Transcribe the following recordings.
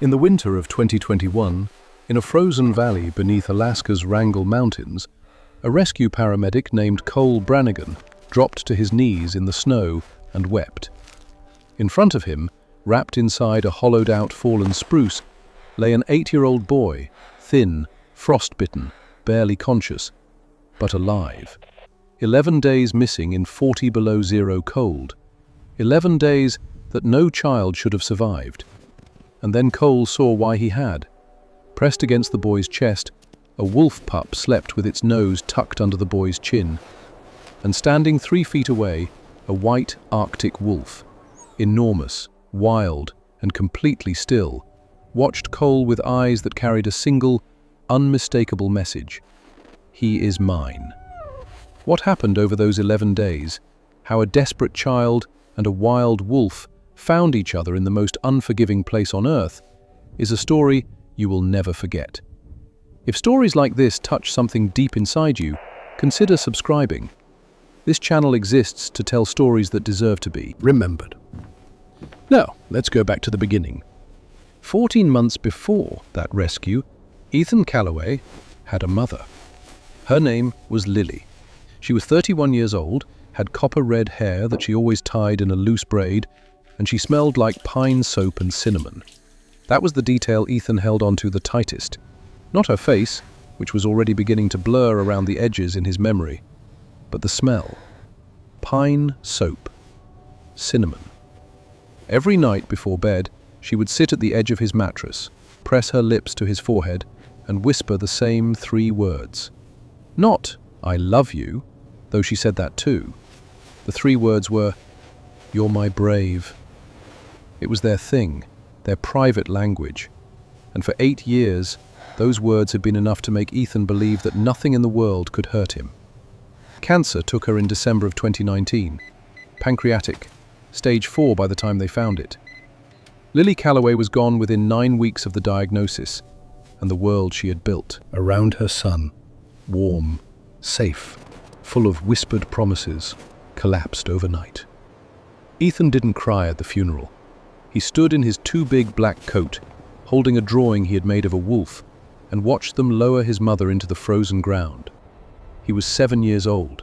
In the winter of 2021, in a frozen valley beneath Alaska's Wrangell Mountains, a rescue paramedic named Cole Brannigan dropped to his knees in the snow and wept. In front of him, wrapped inside a hollowed-out fallen spruce, lay an 8-year-old boy, thin, frostbitten, barely conscious, but alive. 11 days missing in 40 below zero cold. 11 days that no child should have survived. And then Cole saw why he had. Pressed against the boy's chest, a wolf pup slept with its nose tucked under the boy's chin. And standing 3 feet away, a white Arctic wolf, enormous, wild, and completely still, watched Cole with eyes that carried a single, unmistakable message. He is mine. What happened over those 11 days, how a desperate child and a wild wolf found each other in the most unforgiving place on Earth, is a story you will never forget. If stories like this touch something deep inside you, consider subscribing. This channel exists to tell stories that deserve to be remembered. Now, let's go back to the beginning. 14 months before that rescue, Ethan Callaway had a mother. Her name was Lily. She was 31 years old, had copper-red hair that she always tied in a loose braid, and she smelled like pine soap and cinnamon. That was the detail Ethan held onto the tightest. Not her face, which was already beginning to blur around the edges in his memory, but the smell. Pine soap. Cinnamon. Every night before bed, she would sit at the edge of his mattress, press her lips to his forehead, and whisper the same 3 words. Not, "I love you," though she said that too. The 3 words were, "You're my brave." It was their thing, their private language. And for 8 years, those words had been enough to make Ethan believe that nothing in the world could hurt him. Cancer took her in December of 2019. Pancreatic, stage 4 by the time they found it. Lily Callaway was gone within 9 weeks of the diagnosis, and the world she had built around her son, warm, safe, full of whispered promises, collapsed overnight. Ethan didn't cry at the funeral. He stood in his too big black coat, holding a drawing he had made of a wolf, and watched them lower his mother into the frozen ground. He was 7 years old,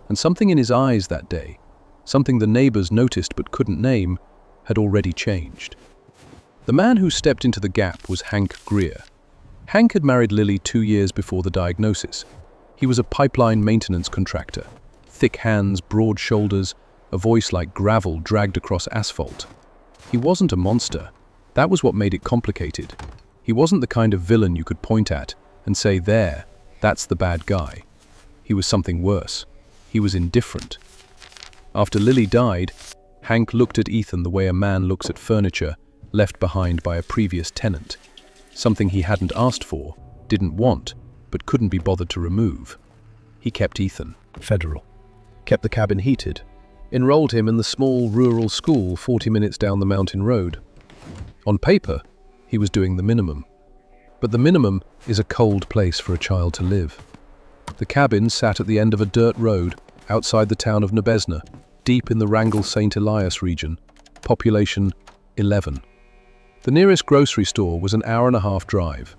and something in his eyes that day, something the neighbors noticed but couldn't name, had already changed. The man who stepped into the gap was Hank Greer. Hank had married Lily 2 years before the diagnosis. He was a pipeline maintenance contractor. Thick hands, broad shoulders, a voice like gravel dragged across asphalt. He wasn't a monster. That was what made it complicated. He wasn't the kind of villain you could point at and say, "There, that's the bad guy." He was something worse. He was indifferent. After Lily died, Hank looked at Ethan the way a man looks at furniture left behind by a previous tenant. Something he hadn't asked for, didn't want, but couldn't be bothered to remove. He kept Ethan federal, kept the cabin heated, enrolled him in the small rural school 40 minutes down the mountain road. On paper, he was doing the minimum. But the minimum is a cold place for a child to live. The cabin sat at the end of a dirt road outside the town of Nebezna, deep in the Wrangell-St. Elias region, population 11. The nearest grocery store was an 1.5-hour drive.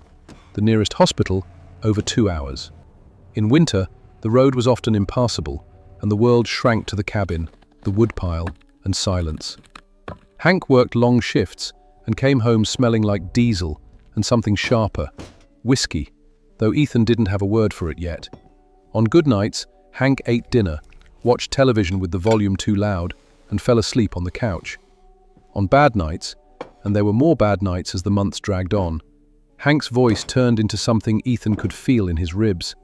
The nearest hospital, over 2 hours. In winter, the road was often impassable, and the world shrank to the cabin, the woodpile, and silence. Hank worked long shifts and came home smelling like diesel and something sharper, whiskey, though Ethan didn't have a word for it yet. On good nights, Hank ate dinner, watched television with the volume too loud, and fell asleep on the couch. On bad nights, and there were more bad nights as the months dragged on, Hank's voice turned into something Ethan could feel in his ribs.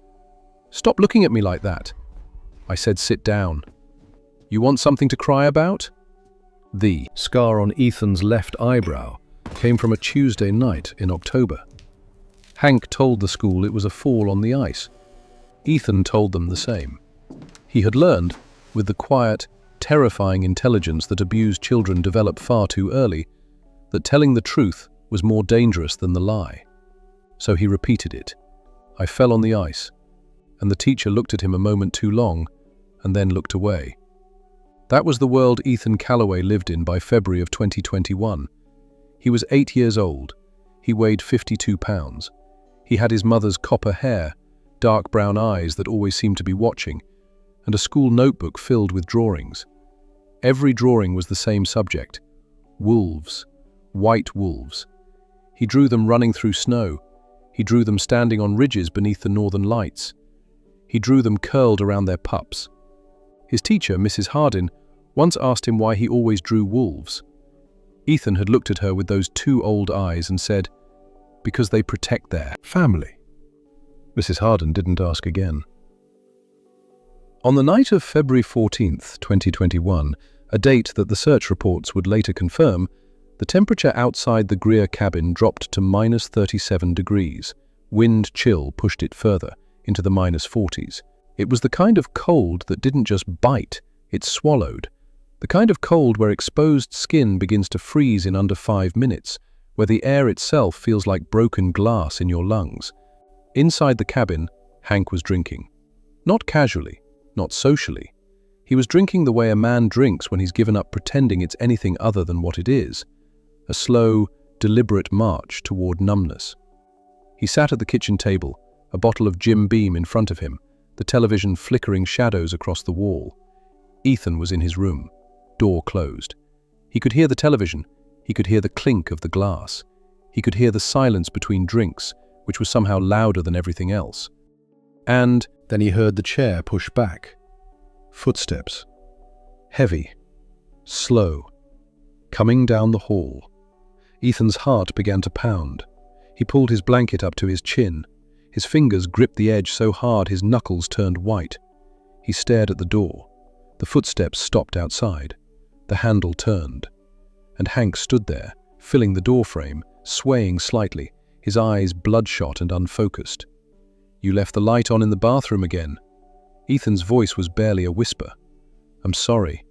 "Stop looking at me like that." I said, "Sit down." "You want something to cry about?" The scar on Ethan's left eyebrow came from a Tuesday night in October. Hank told the school it was a fall on the ice. Ethan told them the same. He had learned, with the quiet, terrifying intelligence that abused children develop far too early, that telling the truth was more dangerous than the lie. So he repeated it. "I fell on the ice," and the teacher looked at him a moment too long, and then looked away. That was the world Ethan Callaway lived in by February of 2021. He was 8 years old. He weighed 52 pounds. He had his mother's copper hair, dark brown eyes that always seemed to be watching, and a school notebook filled with drawings. Every drawing was the same subject: wolves, white wolves. He drew them running through snow. He drew them standing on ridges beneath the northern lights. He drew them curled around their pups. His teacher, Mrs. Hardin, once asked him why he always drew wolves. Ethan had looked at her with those two old eyes and said, "Because they protect their family." Mrs. Hardin didn't ask again. On the night of February 14th, 2021, a date that the search reports would later confirm, the temperature outside the Greer cabin dropped to -37 degrees. Wind chill pushed it further, into the -40s. It was the kind of cold that didn't just bite, it swallowed. The kind of cold where exposed skin begins to freeze in under 5 minutes, where the air itself feels like broken glass in your lungs. Inside the cabin, Hank was drinking. Not casually, not socially. He was drinking the way a man drinks when he's given up pretending it's anything other than what it is. A slow, deliberate march toward numbness. He sat at the kitchen table, a bottle of Jim Beam in front of him, the television flickering shadows across the wall. Ethan was in his room, door closed. He could hear the television, he could hear the clink of the glass. He could hear the silence between drinks, which was somehow louder than everything else. And then he heard the chair push back. Footsteps. Heavy. Slow. Coming down the hall. Ethan's heart began to pound. He pulled his blanket up to his chin. His fingers gripped the edge so hard his knuckles turned white. He stared at the door. The footsteps stopped outside. The handle turned. And Hank stood there, filling the doorframe, swaying slightly, his eyes bloodshot and unfocused. "You left the light on in the bathroom again." Ethan's voice was barely a whisper. "I'm sorry."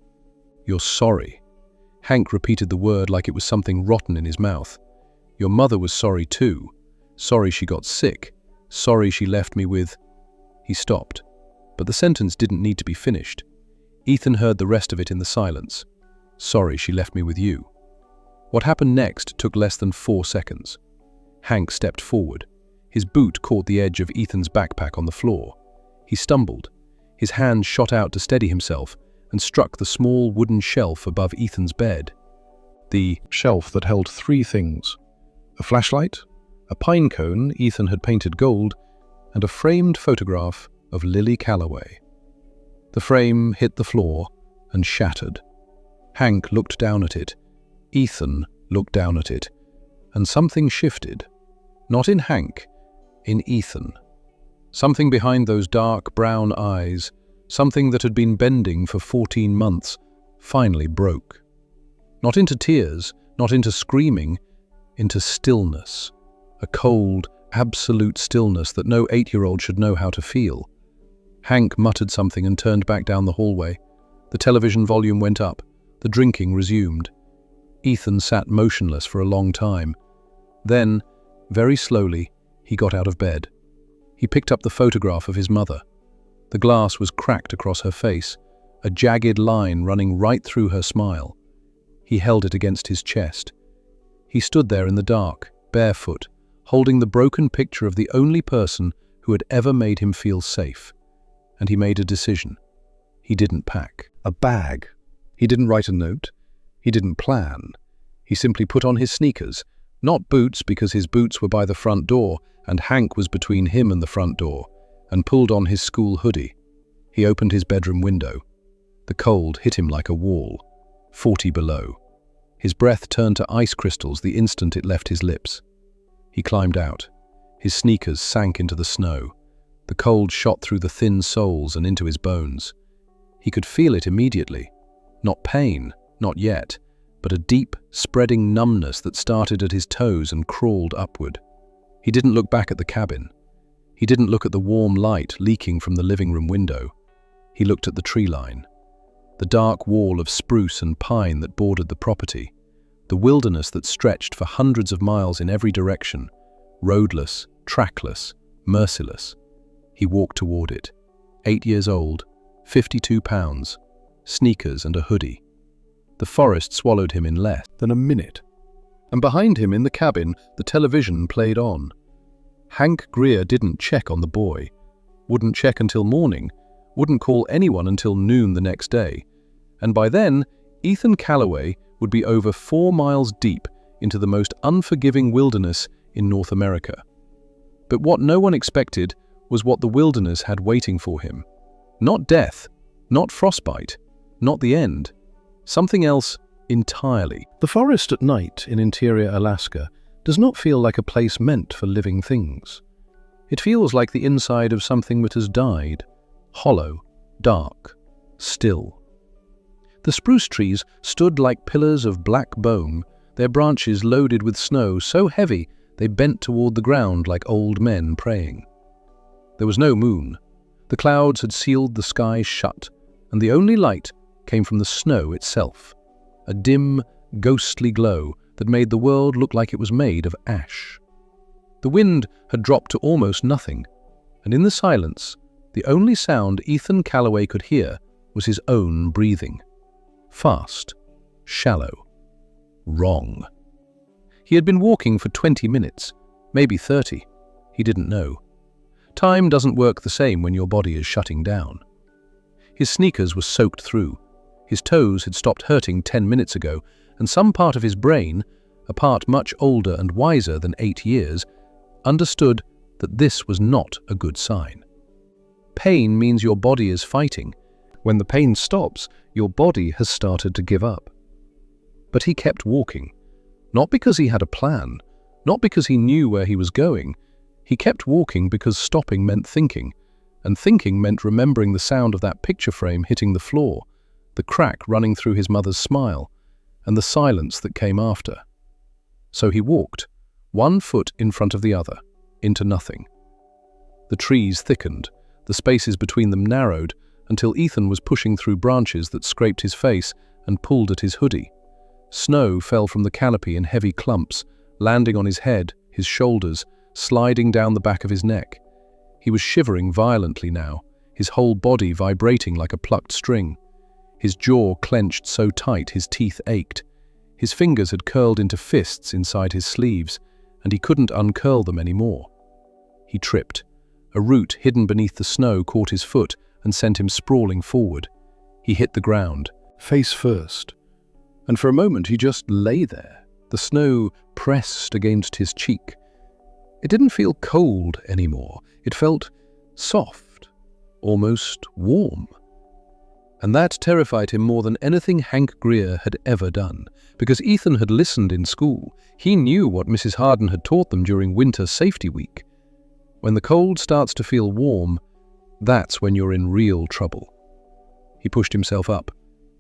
"You're sorry." Hank repeated the word like it was something rotten in his mouth. "Your mother was sorry too. Sorry she got sick. Sorry she left me with—" He stopped, but the sentence didn't need to be finished. Ethan heard the rest of it in the silence. "Sorry she left me with you." What happened next took less than 4 seconds. Hank stepped forward. His boot caught the edge of Ethan's backpack on the floor. He stumbled. His hand shot out to steady himself and struck the small wooden shelf above Ethan's bed. The shelf that held 3 things: a flashlight, a pine cone Ethan had painted gold, and a framed photograph of Lily Calloway. The frame hit the floor and shattered. Hank looked down at it. Ethan looked down at it. And something shifted. Not in Hank, in Ethan. Something behind those dark brown eyes, something that had been bending for 14 months, finally broke. Not into tears, not into screaming, into stillness. A cold, absolute stillness that no 8-year-old should know how to feel. Hank muttered something and turned back down the hallway. The television volume went up. The drinking resumed. Ethan sat motionless for a long time. Then, very slowly, he got out of bed. He picked up the photograph of his mother. The glass was cracked across her face, a jagged line running right through her smile. He held it against his chest. He stood there in the dark, barefoot, holding the broken picture of the only person who had ever made him feel safe. And he made a decision. He didn't pack a bag. He didn't write a note. He didn't plan. He simply put on his sneakers, not boots because his boots were by the front door and Hank was between him and the front door, and pulled on his school hoodie. He opened his bedroom window. The cold hit him like a wall, 40 below. His breath turned to ice crystals the instant it left his lips. He climbed out. His sneakers sank into the snow. The cold shot through the thin soles and into his bones. He could feel it immediately. Not pain, not yet, but a deep, spreading numbness that started at his toes and crawled upward. He didn't look back at the cabin. He didn't look at the warm light leaking from the living room window. He looked at the tree line. The dark wall of spruce and pine that bordered the property. The wilderness that stretched for hundreds of miles in every direction. Roadless, trackless, merciless. He walked toward it. 8 years old, 52 pounds, sneakers and a hoodie. The forest swallowed him in less than a minute. And behind him in the cabin, the television played on. Hank Greer didn't check on the boy, wouldn't check until morning, wouldn't call anyone until noon the next day. And by then, Ethan Callaway would be over 4 miles deep into the most unforgiving wilderness in North America. But what no one expected was what the wilderness had waiting for him. Not death, not frostbite, not the end. Something else entirely. The forest at night in interior Alaska does not feel like a place meant for living things. It feels like the inside of something that has died, hollow, dark, still. The spruce trees stood like pillars of black bone, their branches loaded with snow so heavy they bent toward the ground like old men praying. There was no moon. The clouds had sealed the sky shut, and the only light came from the snow itself, a dim, ghostly glow that made the world look like it was made of ash. The wind had dropped to almost nothing, and in the silence, the only sound Ethan Callaway could hear was his own breathing. Fast, shallow, wrong. He had been walking for 20 minutes, maybe 30. He didn't know. Time doesn't work the same when your body is shutting down. His sneakers were soaked through. His toes had stopped hurting 10 minutes ago, and some part of his brain, a part much older and wiser than 8 years, understood that this was not a good sign. Pain means your body is fighting. When the pain stops, your body has started to give up. But he kept walking, not because he had a plan, not because he knew where he was going. He kept walking because stopping meant thinking, and thinking meant remembering the sound of that picture frame hitting the floor, the crack running through his mother's smile, and the silence that came after. So he walked, one foot in front of the other, into nothing. The trees thickened, the spaces between them narrowed, until Ethan was pushing through branches that scraped his face and pulled at his hoodie. Snow fell from the canopy in heavy clumps, landing on his head, his shoulders, sliding down the back of his neck. He was shivering violently now, his whole body vibrating like a plucked string. His jaw clenched so tight his teeth ached. His fingers had curled into fists inside his sleeves, and he couldn't uncurl them anymore. He tripped. A root hidden beneath the snow caught his foot and sent him sprawling forward. He hit the ground, face first. And for a moment he just lay there, the snow pressed against his cheek. It didn't feel cold anymore. It felt soft, almost warm. And that terrified him more than anything Hank Greer had ever done, because Ethan had listened in school. He knew what Mrs. Harden had taught them during Winter Safety Week. When the cold starts to feel warm, that's when you're in real trouble. He pushed himself up.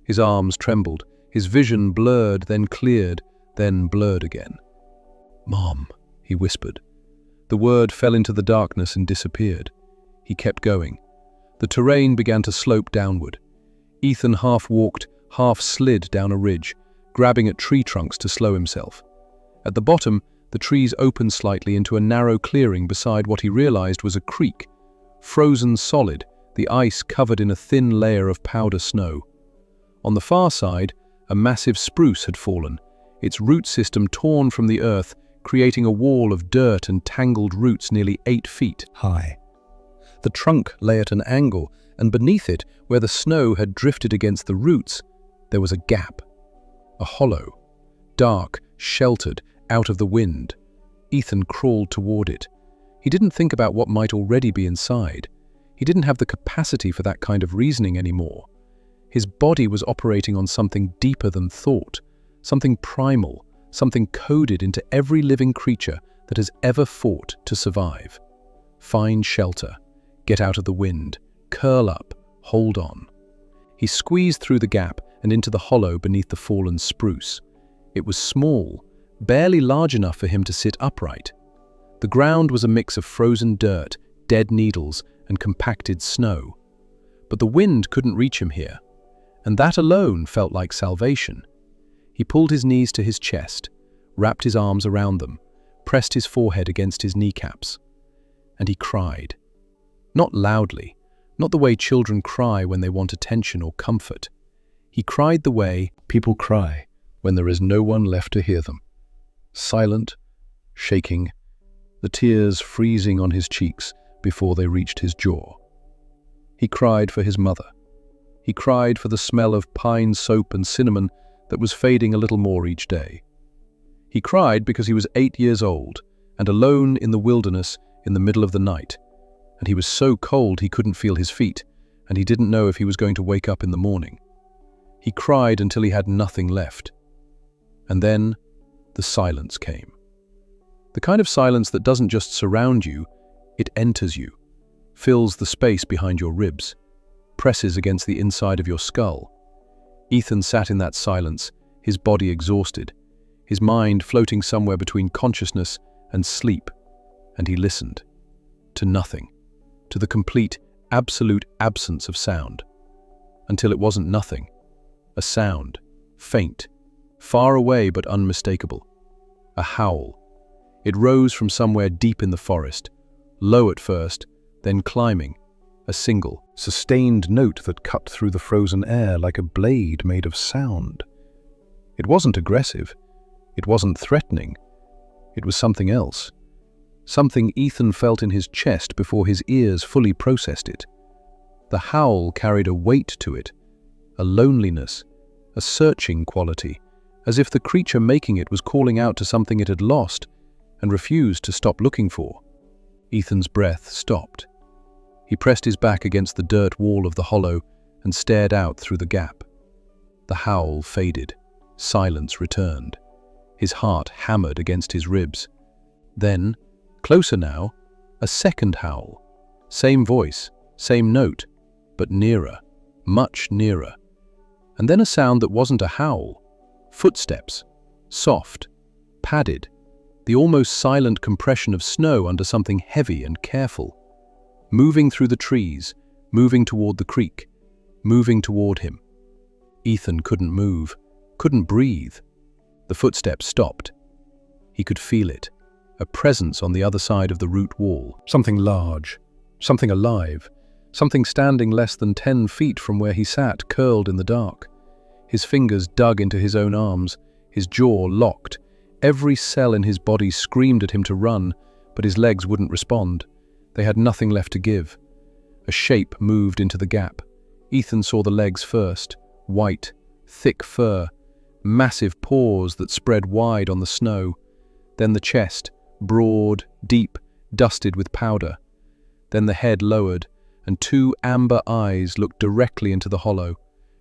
His arms trembled. His vision blurred, then cleared, then blurred again. "Mom," he whispered. The word fell into the darkness and disappeared. He kept going. The terrain began to slope downward. Ethan half walked, half slid down a ridge, grabbing at tree trunks to slow himself. At the bottom, the trees opened slightly into a narrow clearing beside what he realized was a creek, frozen solid, the ice covered in a thin layer of powder snow. On the far side, a massive spruce had fallen, its root system torn from the earth, creating a wall of dirt and tangled roots nearly 8 feet high. The trunk lay at an angle, and beneath it, where the snow had drifted against the roots, there was a gap, a hollow, dark, sheltered, out of the wind. Ethan crawled toward it. He didn't think about what might already be inside. He didn't have the capacity for that kind of reasoning anymore. His body was operating on something deeper than thought, something primal, something coded into every living creature that has ever fought to survive. Find shelter, get out of the wind, curl up, hold on. He squeezed through the gap and into the hollow beneath the fallen spruce. It was small, barely large enough for him to sit upright. The ground was a mix of frozen dirt, dead needles, and compacted snow. But the wind couldn't reach him here, and that alone felt like salvation. He pulled his knees to his chest, wrapped his arms around them, pressed his forehead against his kneecaps, and he cried. Not loudly, not the way children cry when they want attention or comfort. He cried the way people cry when there is no one left to hear them. silent, shaking, the tears freezing on his cheeks before they reached his jaw. He cried for his mother. He cried for the smell of pine soap and cinnamon that was fading a little more each day. He cried because he was 8 years old and alone in the wilderness in the middle of the night, and he was so cold he couldn't feel his feet, and he didn't know if he was going to wake up in the morning. He cried until he had nothing left. And then the silence came. The kind of silence that doesn't just surround you, it enters you, fills the space behind your ribs, presses against the inside of your skull. Ethan sat in that silence, his body exhausted, his mind floating somewhere between consciousness and sleep, and he listened. To nothing, to the complete, absolute absence of sound. Until it wasn't nothing. A sound, faint, far away but unmistakable. A howl. It rose from somewhere deep in the forest, low at first, then climbing. A single, sustained note that cut through the frozen air like a blade made of sound. It wasn't aggressive. It wasn't threatening. It was something else. Something Ethan felt in his chest before his ears fully processed it. The howl carried a weight to it, a loneliness, a searching quality, as if the creature making it was calling out to something it had lost and refused to stop looking for. Ethan's breath stopped. He pressed his back against the dirt wall of the hollow and stared out through the gap. The howl faded. Silence returned. His heart hammered against his ribs. Then, closer now, a second howl. Same voice, same note, but nearer, much nearer. And then a sound that wasn't a howl. Footsteps, soft, padded, the almost silent compression of snow under something heavy and careful. Moving through the trees, moving toward the creek, moving toward him. Ethan couldn't move, couldn't breathe. The footsteps stopped. He could feel it, a presence on the other side of the root wall. Something large, something alive, something standing less than 10 feet from where he sat, curled in the dark. His fingers dug into his own arms, his jaw locked. Every cell in his body screamed at him to run, but his legs wouldn't respond. They had nothing left to give. A shape moved into the gap. Ethan saw the legs first, white, thick fur, massive paws that spread wide on the snow. Then the chest, broad, deep, dusted with powder. Then the head lowered, and 2 amber eyes looked directly into the hollow,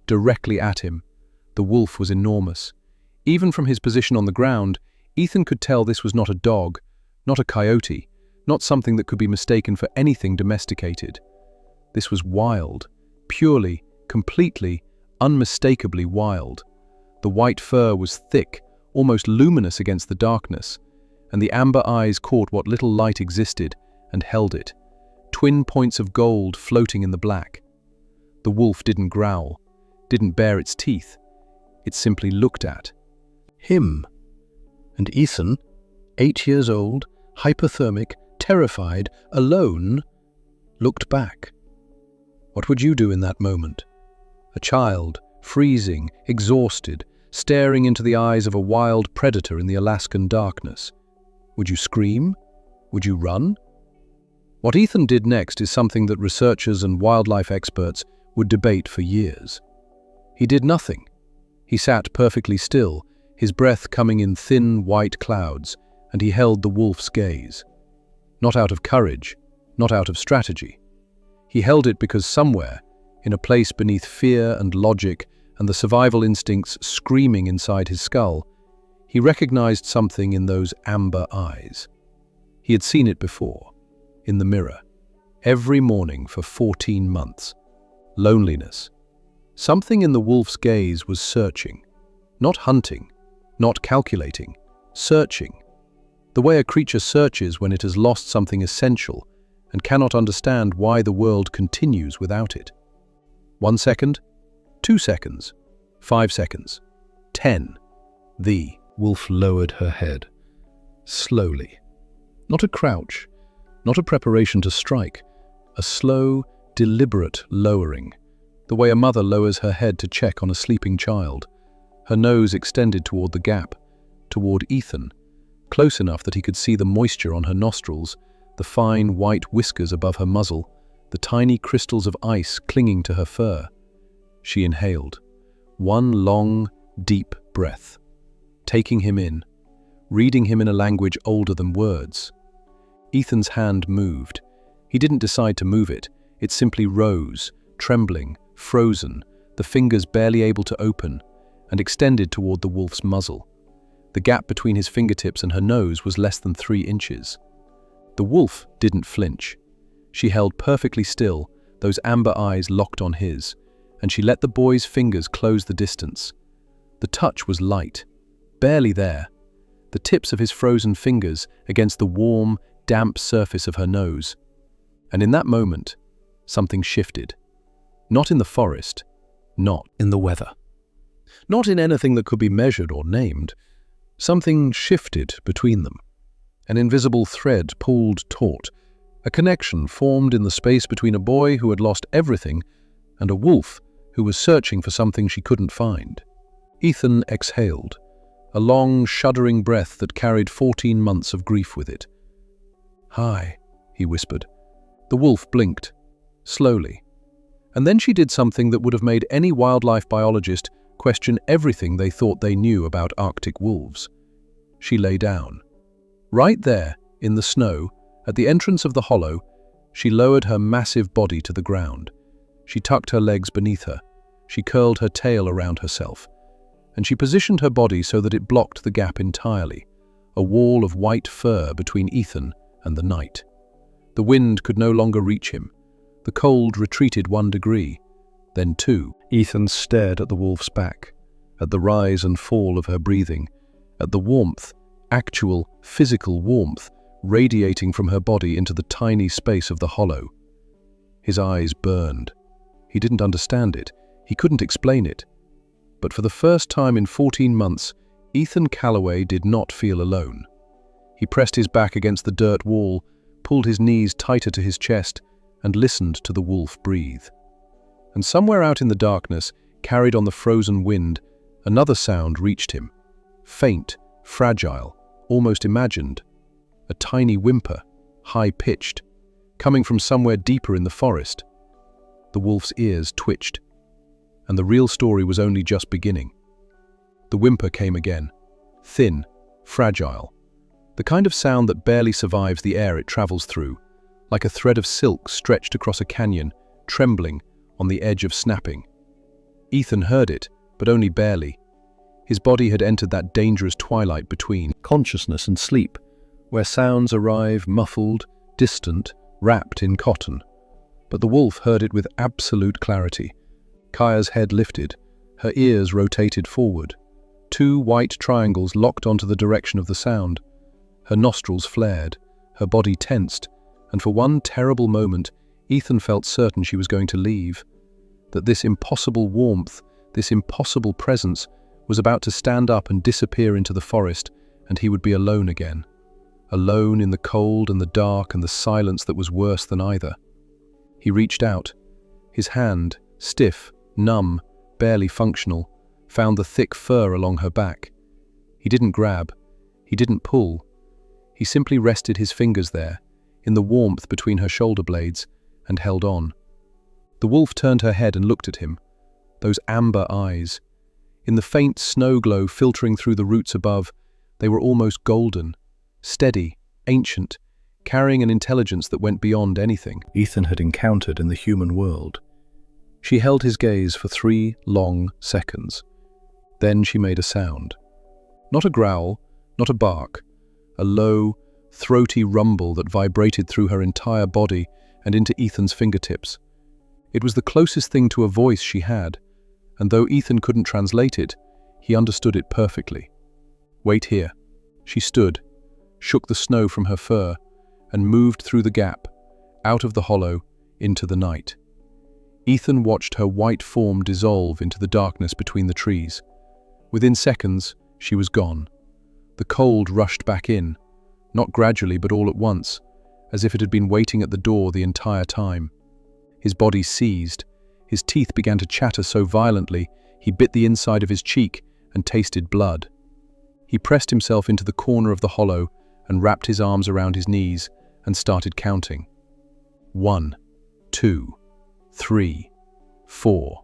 directly at him. The wolf was enormous. Even from his position on the ground, Ethan could tell this was not a dog, not a coyote, not something that could be mistaken for anything domesticated. This was wild, purely, completely, unmistakably wild. The white fur was thick, almost luminous against the darkness, and the amber eyes caught what little light existed and held it, twin points of gold floating in the black. The wolf didn't growl, didn't bare its teeth. It simply looked at him. And Ethan, 8 years old, hypothermic, terrified, alone, looked back. What would you do in that moment? A child, freezing, exhausted, staring into the eyes of a wild predator in the Alaskan darkness. Would you scream? Would you run? What Ethan did next is something that researchers and wildlife experts would debate for years. He did nothing. He sat perfectly still, his breath coming in thin, white clouds, and he held the wolf's gaze. Not out of courage, not out of strategy. He held it because somewhere, in a place beneath fear and logic and the survival instincts screaming inside his skull, he recognized something in those amber eyes. He had seen it before, in the mirror, every morning for 14 months. Loneliness. Something in the wolf's gaze was searching, not hunting, not calculating, searching. The way a creature searches when it has lost something essential and cannot understand why the world continues without it. 1 second, 2 seconds, 5 seconds, 10. The wolf lowered her head, slowly. Not a crouch, not a preparation to strike, a slow, deliberate lowering, the way a mother lowers her head to check on a sleeping child. Her nose extended toward the gap, toward Ethan, close enough that he could see the moisture on her nostrils, the fine white whiskers above her muzzle, the tiny crystals of ice clinging to her fur. She inhaled. One long, deep breath, taking him in, reading him in a language older than words. Ethan's hand moved. He didn't decide to move it. It simply rose, trembling, frozen, the fingers barely able to open, and extended toward the wolf's muzzle. The gap between his fingertips and her nose was less than 3 inches. The wolf didn't flinch. She held perfectly still, those amber eyes locked on his, and she let the boy's fingers close the distance. The touch was light, barely there, the tips of his frozen fingers against the warm, damp surface of her nose. And in that moment, something shifted. Not in the forest, not in the weather, not in anything that could be measured or named. Something shifted between them. An invisible thread pulled taut, a connection formed in the space between a boy who had lost everything and a wolf who was searching for something she couldn't find. Ethan exhaled, a long, shuddering breath that carried 14 months of grief with it. "Hi," he whispered. The wolf blinked, slowly. And then she did something that would have made any wildlife biologist question everything they thought they knew about Arctic wolves. She lay down. Right there, in the snow, at the entrance of the hollow, she lowered her massive body to the ground. She tucked her legs beneath her. She curled her tail around herself. And she positioned her body so that it blocked the gap entirely, a wall of white fur between Ethan and the night. The wind could no longer reach him. The cold retreated 1 degree, then 2. Ethan stared at the wolf's back, at the rise and fall of her breathing, at the warmth, actual, physical warmth, radiating from her body into the tiny space of the hollow. His eyes burned. He didn't understand it. He couldn't explain it. But for the first time in 14 months, Ethan Calloway did not feel alone. He pressed his back against the dirt wall, pulled his knees tighter to his chest, and listened to the wolf breathe. And somewhere out in the darkness, carried on the frozen wind, another sound reached him. Faint, fragile, almost imagined. A tiny whimper, high-pitched, coming from somewhere deeper in the forest. The wolf's ears twitched, and the real story was only just beginning. The whimper came again, thin, fragile, the kind of sound that barely survives the air it travels through, like a thread of silk stretched across a canyon, trembling on the edge of snapping. Ethan heard it, but only barely. His body had entered that dangerous twilight between consciousness and sleep, where sounds arrive muffled, distant, wrapped in cotton. But the wolf heard it with absolute clarity. Kaya's head lifted, her ears rotated forward. 2 white triangles locked onto the direction of the sound. Her nostrils flared, her body tensed, and for one terrible moment, Ethan felt certain she was going to leave. That this impossible warmth, this impossible presence, was about to stand up and disappear into the forest, and he would be alone again. Alone in the cold and the dark and the silence that was worse than either. He reached out. His hand, stiff, numb, barely functional, found the thick fur along her back. He didn't grab. He didn't pull. He simply rested his fingers there, in the warmth between her shoulder blades, and held on. The wolf turned her head and looked at him. Those amber eyes. In the faint snow glow filtering through the roots above, they were almost golden, steady, ancient, carrying an intelligence that went beyond anything Ethan had encountered in the human world. She held his gaze for 3 long seconds. Then she made a sound. Not a growl, not a bark, a low, throaty rumble that vibrated through her entire body and into Ethan's fingertips. It was the closest thing to a voice she had, and though Ethan couldn't translate it, he understood it perfectly. "Wait here." She stood, shook the snow from her fur, and moved through the gap, out of the hollow, into the night. Ethan watched her white form dissolve into the darkness between the trees. Within seconds, she was gone. The cold rushed back in, not gradually but all at once, as if it had been waiting at the door the entire time. His body seized. His teeth began to chatter so violently, he bit the inside of his cheek and tasted blood. He He pressed himself into the corner of the hollow and wrapped his arms around his knees and started counting. 1, 2, 3, 4.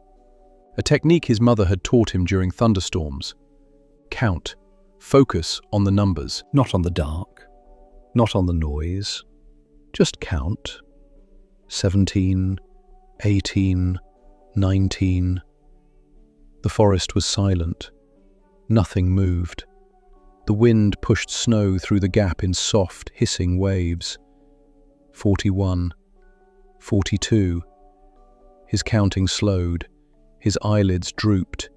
A technique his mother had taught him during thunderstorms. Count. Focus on the numbers. Not on the dark, not on the noise. Just count. 17, 18, 19. The forest was silent. Nothing moved. The wind pushed snow through the gap in soft, hissing waves. 41, 42. His counting slowed. His eyelids drooped.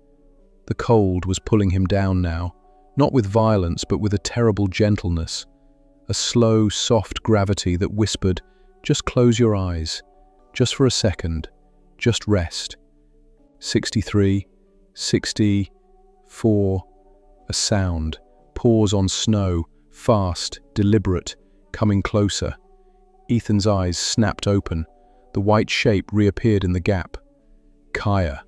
The cold was pulling him down now, not with violence but with a terrible gentleness, a slow, soft gravity that whispered, "Just close your eyes, just for a second, just rest." 63, 60, 4. A sound. Pause on snow, fast, deliberate, coming closer. Ethan's eyes snapped open. The white shape reappeared in the gap. Kaya,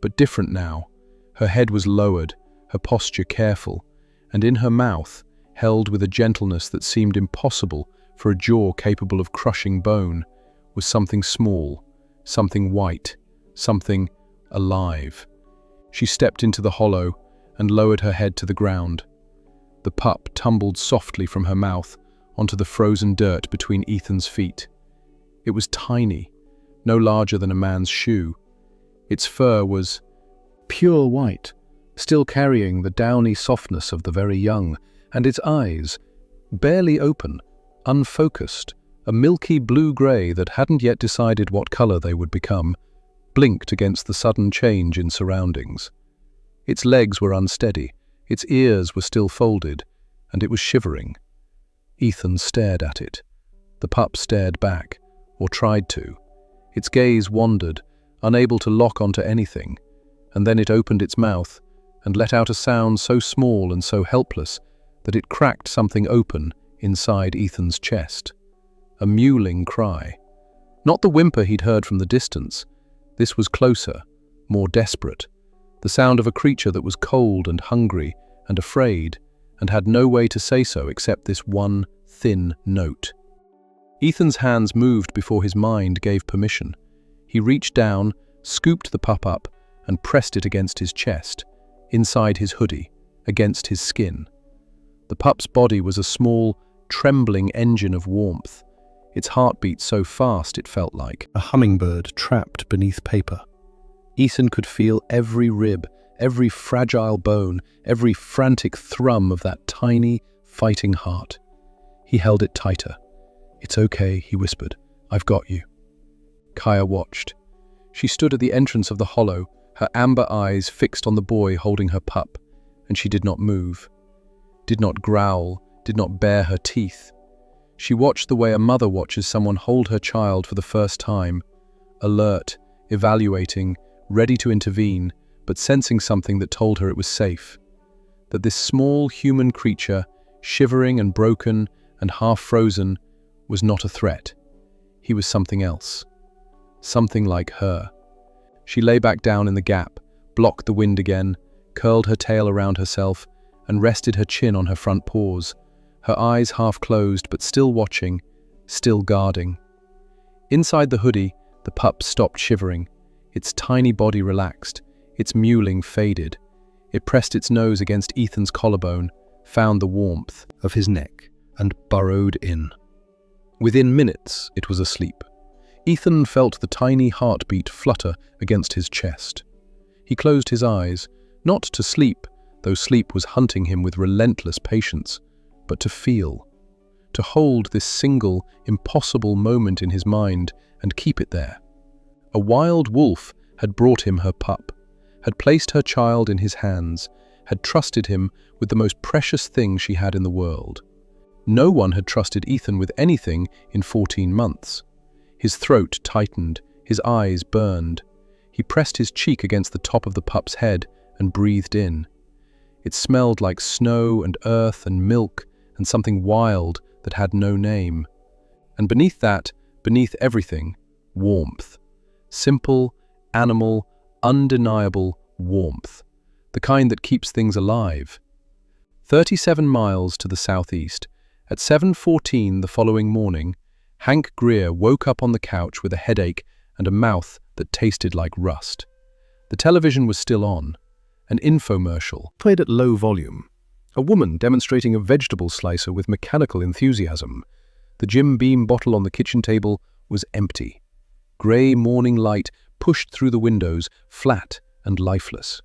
but different now. Her head was lowered, her posture careful, and in her mouth, held with a gentleness that seemed impossible for a jaw capable of crushing bone, was something small, something white, something alive. She stepped into the hollow and lowered her head to the ground. The pup tumbled softly from her mouth onto the frozen dirt between Ethan's feet. It was tiny, no larger than a man's shoe. Its fur was pure white, still carrying the downy softness of the very young, and its eyes, barely open, unfocused, a milky blue-grey that hadn't yet decided what color they would become, blinked against the sudden change in surroundings. Its legs were unsteady, its ears were still folded, and it was shivering. Ethan stared at it. The pup stared back, or tried to. Its gaze wandered, unable to lock onto anything, and then it opened its mouth and let out a sound so small and so helpless that it cracked something open inside Ethan's chest. A mewling cry. Not the whimper he'd heard from the distance. This was closer, more desperate. The sound of a creature that was cold and hungry and afraid, and had no way to say so except this one thin note. Ethan's hands moved before his mind gave permission. He reached down, scooped the pup up, and pressed it against his chest, inside his hoodie, against his skin. The pup's body was a small, trembling engine of warmth, its heartbeat so fast it felt like a hummingbird trapped beneath paper. Ethan could feel every rib, every fragile bone, every frantic thrum of that tiny, fighting heart. He held it tighter. "It's okay," he whispered. "I've got you." Kaya watched. She stood at the entrance of the hollow, her amber eyes fixed on the boy holding her pup, and she did not move, did not growl, did not bare her teeth. She watched the way a mother watches someone hold her child for the first time, alert, evaluating, ready to intervene, but sensing something that told her it was safe. That this small human creature, shivering and broken and half-frozen, was not a threat. He was something else. Something like her. She lay back down in the gap, blocked the wind again, curled her tail around herself, and rested her chin on her front paws, her eyes half closed but still watching, still guarding. Inside the hoodie, the pup stopped shivering. Its tiny body relaxed, its mewling faded. It pressed its nose against Ethan's collarbone, found the warmth of his neck, and burrowed in. Within minutes, it was asleep. Ethan felt the tiny heartbeat flutter against his chest. He closed his eyes, not to sleep, though sleep was hunting him with relentless patience, but to feel, to hold this single, impossible moment in his mind and keep it there. A wild wolf had brought him her pup, had placed her child in his hands, had trusted him with the most precious thing she had in the world. No one had trusted Ethan with anything in 14 months. His throat tightened, his eyes burned. He pressed his cheek against the top of the pup's head and breathed in. It smelled like snow and earth and milk and something wild that had no name. And beneath that, beneath everything, warmth. Simple, animal, undeniable warmth. The kind that keeps things alive. 37 miles to the southeast. At 7:14 the following morning, Hank Greer woke up on the couch with a headache and a mouth that tasted like rust. The television was still on. An infomercial played at low volume. A woman demonstrating a vegetable slicer with mechanical enthusiasm. The Jim Beam bottle on the kitchen table was empty. Grey morning light pushed through the windows, flat and lifeless.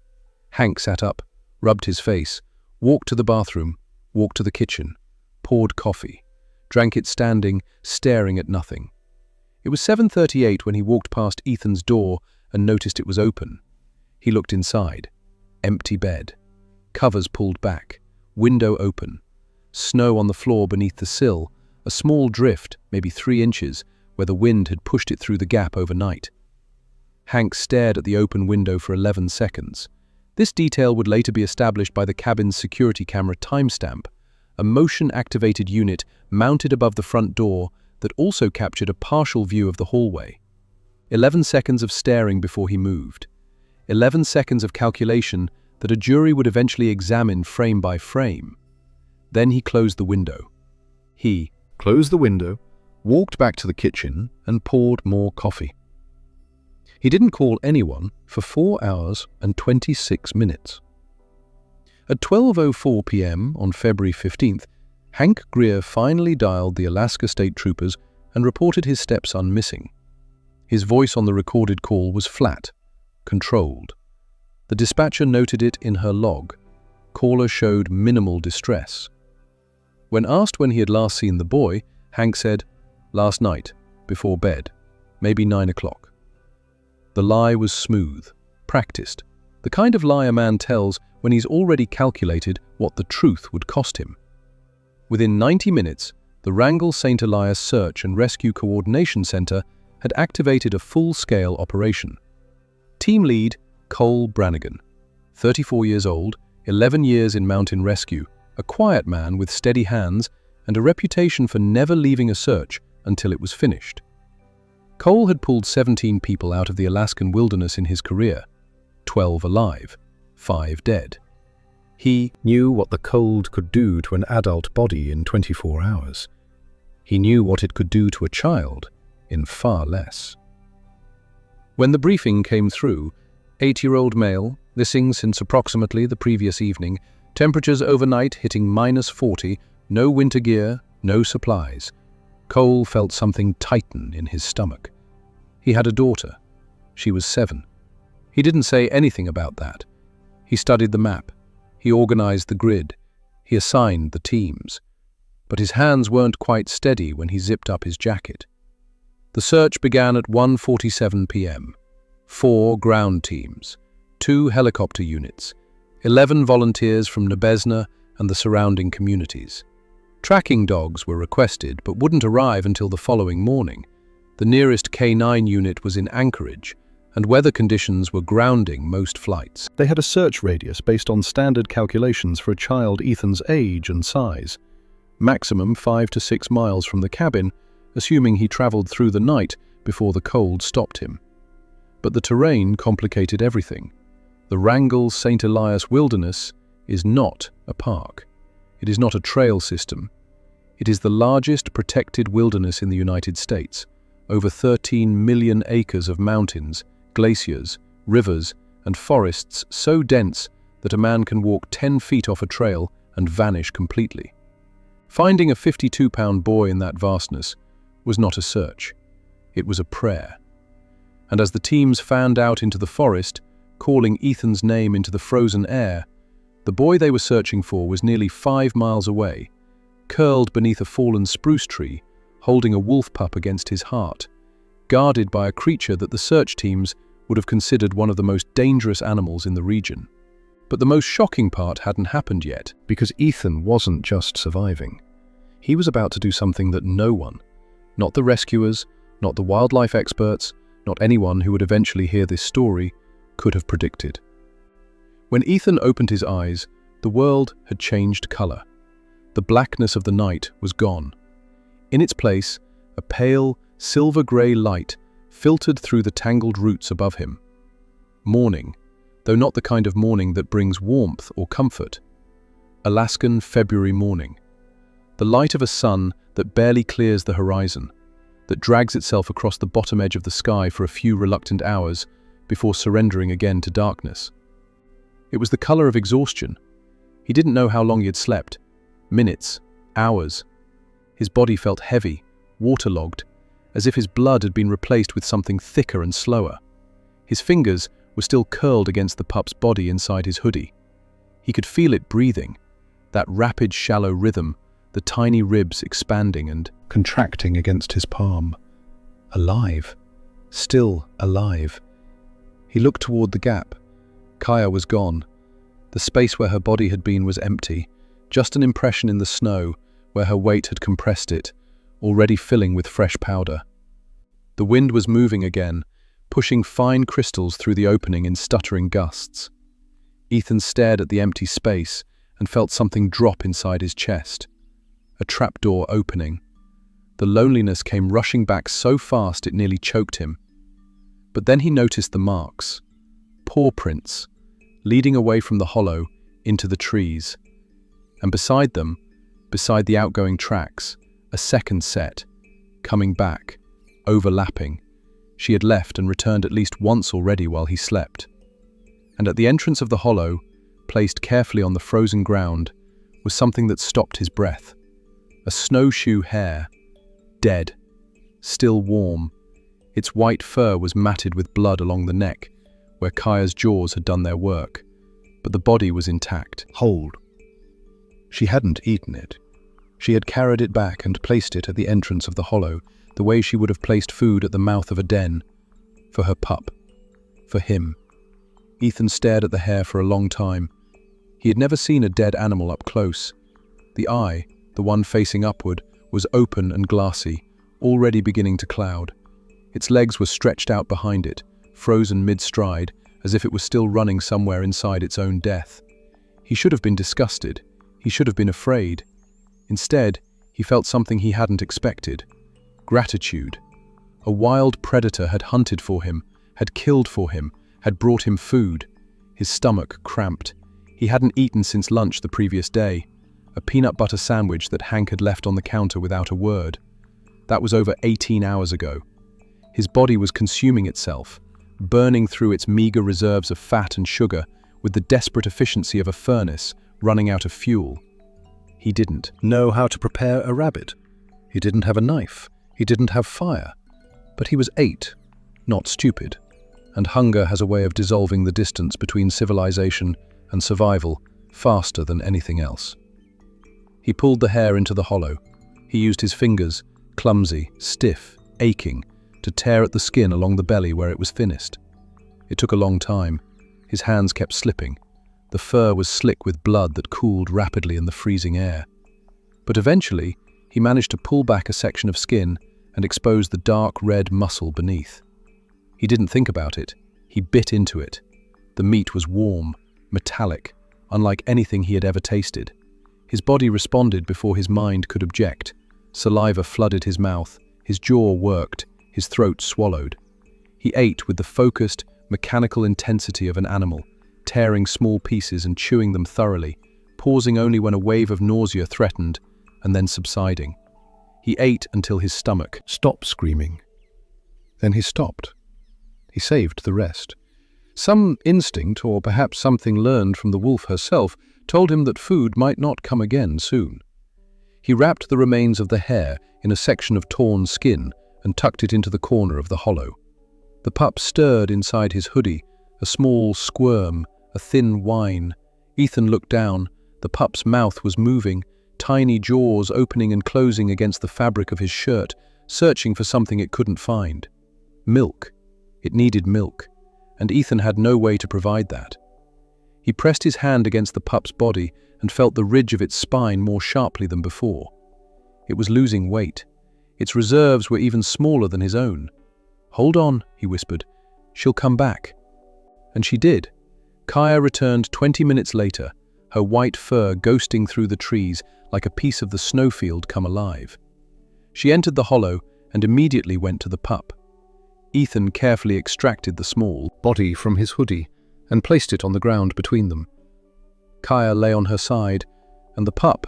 Hank sat up, rubbed his face, walked to the bathroom, walked to the kitchen, poured coffee, drank it standing, staring at nothing. It was 7:38 when he walked past Ethan's door and noticed it was open. He looked inside. Empty bed. Covers pulled back. Window open. Snow on the floor beneath the sill. A small drift, maybe 3 inches, where the wind had pushed it through the gap overnight. Hank stared at the open window for 11 seconds. This detail would later be established by the cabin's security camera timestamp, a motion-activated unit mounted above the front door that also captured a partial view of the hallway. 11 seconds of staring before he moved. 11 seconds of calculation that a jury would eventually examine frame by frame. Then he closed the window. He closed the window, walked back to the kitchen, and poured more coffee. He didn't call anyone for 4 hours and 26 minutes. At 12:04 p.m. on February 15th, Hank Greer finally dialed the Alaska State Troopers and reported his stepson missing. His voice on the recorded call was flat, controlled. The dispatcher noted it in her log. Caller showed minimal distress. When asked when he had last seen the boy, Hank said, "Last night, before bed, maybe 9 o'clock." The lie was smooth, practiced, the kind of lie a man tells when he's already calculated what the truth would cost him. Within 90 minutes, the Wrangell St. Elias Search and Rescue Coordination Center had activated a full-scale operation. Team lead, Cole Brannigan, 34 years old, 11 years in mountain rescue, a quiet man with steady hands and a reputation for never leaving a search until it was finished. Cole had pulled 17 people out of the Alaskan wilderness in his career, 12 alive, 5 dead. He knew what the cold could do to an adult body in 24 hours. He knew what it could do to a child in far less. When the briefing came through, 8-year-old male, missing since approximately the previous evening, temperatures overnight hitting -40, no winter gear, no supplies. Cole felt something tighten in his stomach. He had a daughter. She was 7. He didn't say anything about that. He studied the map. He organized the grid. He assigned the teams. But his hands weren't quite steady when he zipped up his jacket. The search began at 1:47 p.m. 4 ground teams, 2 helicopter units, 11 volunteers from Nebezna and the surrounding communities. Tracking dogs were requested but wouldn't arrive until the following morning. The nearest K9 unit was in Anchorage, and weather conditions were grounding most flights. They had a search radius based on standard calculations for a child Ethan's age and size. Maximum 5 to 6 miles from the cabin, assuming he traveled through the night before the cold stopped him. But the terrain complicated everything. The Wrangell St. Elias Wilderness is not a park. It is not a trail system. It is the largest protected wilderness in the United States. Over 13 million acres of mountains, glaciers, rivers, and forests so dense that a man can walk 10 feet off a trail and vanish completely. Finding a 52-pound boy in that vastness was not a search. It was a prayer. And as the teams fanned out into the forest, calling Ethan's name into the frozen air, the boy they were searching for was nearly 5 miles away, curled beneath a fallen spruce tree, holding a wolf pup against his heart, guarded by a creature that the search teams would have considered one of the most dangerous animals in the region. But the most shocking part hadn't happened yet, because Ethan wasn't just surviving. He was about to do something that no one, not the rescuers, not the wildlife experts, not anyone who would eventually hear this story, could have predicted. When Ethan opened his eyes, the world had changed color. The blackness of the night was gone. In its place, a pale, silver-gray light filtered through the tangled roots above him. Morning, though not the kind of morning that brings warmth or comfort. Alaskan February morning. The light of a sun that barely clears the horizon, that drags itself across the bottom edge of the sky for a few reluctant hours before surrendering again to darkness. It was the color of exhaustion. He didn't know how long he had slept. Minutes, hours. His body felt heavy, waterlogged, as if his blood had been replaced with something thicker and slower. His fingers were still curled against the pup's body inside his hoodie. He could feel it breathing, that rapid, shallow rhythm, the tiny ribs expanding and contracting against his palm. Alive. Still alive. He looked toward the gap. Kaya was gone. The space where her body had been was empty, just an impression in the snow where her weight had compressed it, already filling with fresh powder. The wind was moving again, pushing fine crystals through the opening in stuttering gusts. Ethan stared at the empty space and felt something drop inside his chest. A trapdoor opening. The loneliness came rushing back so fast it nearly choked him. But then he noticed the marks. Paw prints, leading away from the hollow into the trees. And beside them, beside the outgoing tracks, a second set, coming back, overlapping. She had left and returned at least once already while he slept. And at the entrance of the hollow, placed carefully on the frozen ground, was something that stopped his breath. A snowshoe hare, dead, still warm. Its white fur was matted with blood along the neck, where Kaya's jaws had done their work, but the body was intact. Hold. She hadn't eaten it. She had carried it back and placed it at the entrance of the hollow, the way she would have placed food at the mouth of a den. For her pup. For him. Ethan stared at the hare for a long time. He had never seen a dead animal up close. The eye, the one facing upward, was open and glassy, already beginning to cloud. Its legs were stretched out behind it, frozen mid-stride, as if it was still running somewhere inside its own death. He should have been disgusted. He should have been afraid. Instead, he felt something he hadn't expected. Gratitude. A wild predator had hunted for him, had killed for him, had brought him food. His stomach cramped. He hadn't eaten since lunch the previous day. A peanut butter sandwich that Hank had left on the counter without a word. That was over 18 hours ago. His body was consuming itself, burning through its meager reserves of fat and sugar with the desperate efficiency of a furnace running out of fuel. He didn't know how to prepare a rabbit. He didn't have a knife. He didn't have fire. But he was 8, not stupid. And hunger has a way of dissolving the distance between civilization and survival faster than anything else. He pulled the hare into the hollow. He used his fingers, clumsy, stiff, aching, to tear at the skin along the belly where it was thinnest. It took a long time. His hands kept slipping. The fur was slick with blood that cooled rapidly in the freezing air. But eventually, he managed to pull back a section of skin and expose the dark red muscle beneath. He didn't think about it. He bit into it. The meat was warm, metallic, unlike anything he had ever tasted. His body responded before his mind could object. Saliva flooded his mouth, his jaw worked, his throat swallowed. He ate with the focused, mechanical intensity of an animal, tearing small pieces and chewing them thoroughly, pausing only when a wave of nausea threatened, and then subsiding. He ate until his stomach stopped screaming. Then he stopped. He saved the rest. Some instinct, or perhaps something learned from the wolf herself, told him that food might not come again soon. He wrapped the remains of the hare in a section of torn skin and tucked it into the corner of the hollow. The pup stirred inside his hoodie, a small squirm, a thin whine. Ethan looked down. The pup's mouth was moving, tiny jaws opening and closing against the fabric of his shirt, searching for something it couldn't find. Milk. It needed milk, and Ethan had no way to provide that. He pressed his hand against the pup's body and felt the ridge of its spine more sharply than before. It was losing weight. Its reserves were even smaller than his own. "Hold on," he whispered. "She'll come back." And she did. Kaya returned 20 minutes later, her white fur ghosting through the trees like a piece of the snowfield come alive. She entered the hollow and immediately went to the pup. Ethan carefully extracted the small body from his hoodie and placed it on the ground between them. Kaya lay on her side, And the pup,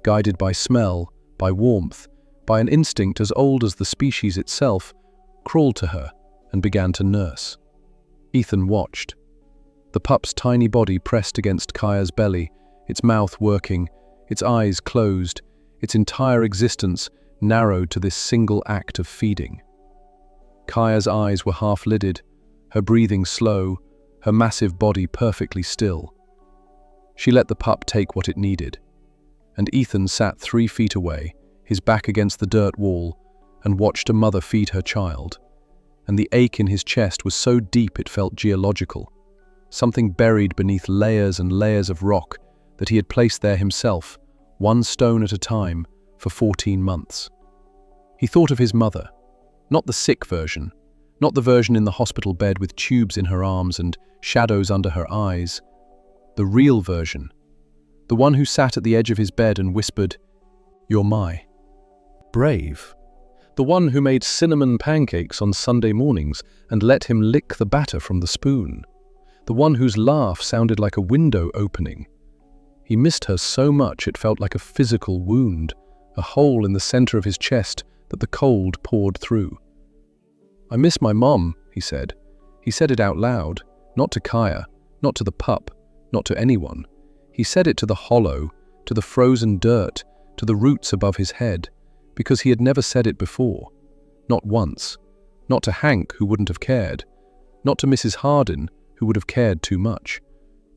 guided by smell, by warmth, by an instinct as old as the species itself, crawled to her and began to nurse. Ethan watched. The pup's tiny body pressed against Kaya's belly, its mouth working, its eyes closed, its entire existence narrowed to this single act of feeding. Kaya's eyes were half-lidded, her breathing slow, her massive body perfectly still. She let the pup take what it needed, and Ethan sat 3 feet away, his back against the dirt wall, and watched a mother feed her child. And the ache in his chest was so deep it felt geological, something buried beneath layers and layers of rock that he had placed there himself, 1 stone at a time, for 14 months. He thought of his mother, not the sick version, not the version in the hospital bed with tubes in her arms and shadows under her eyes, the real version, the one who sat at the edge of his bed and whispered, "You're my." Brave. The one who made cinnamon pancakes on Sunday mornings and let him lick the batter from the spoon. The one whose laugh sounded like a window opening. He missed her so much it felt like a physical wound, a hole in the center of his chest that the cold poured through. "I miss my mom," he said. He said it out loud, not to Kaya, not to the pup, not to anyone. He said it to the hollow, to the frozen dirt, to the roots above his head, because he had never said it before. Not once. Not to Hank, who wouldn't have cared. Not to Mrs. Hardin, who would have cared too much.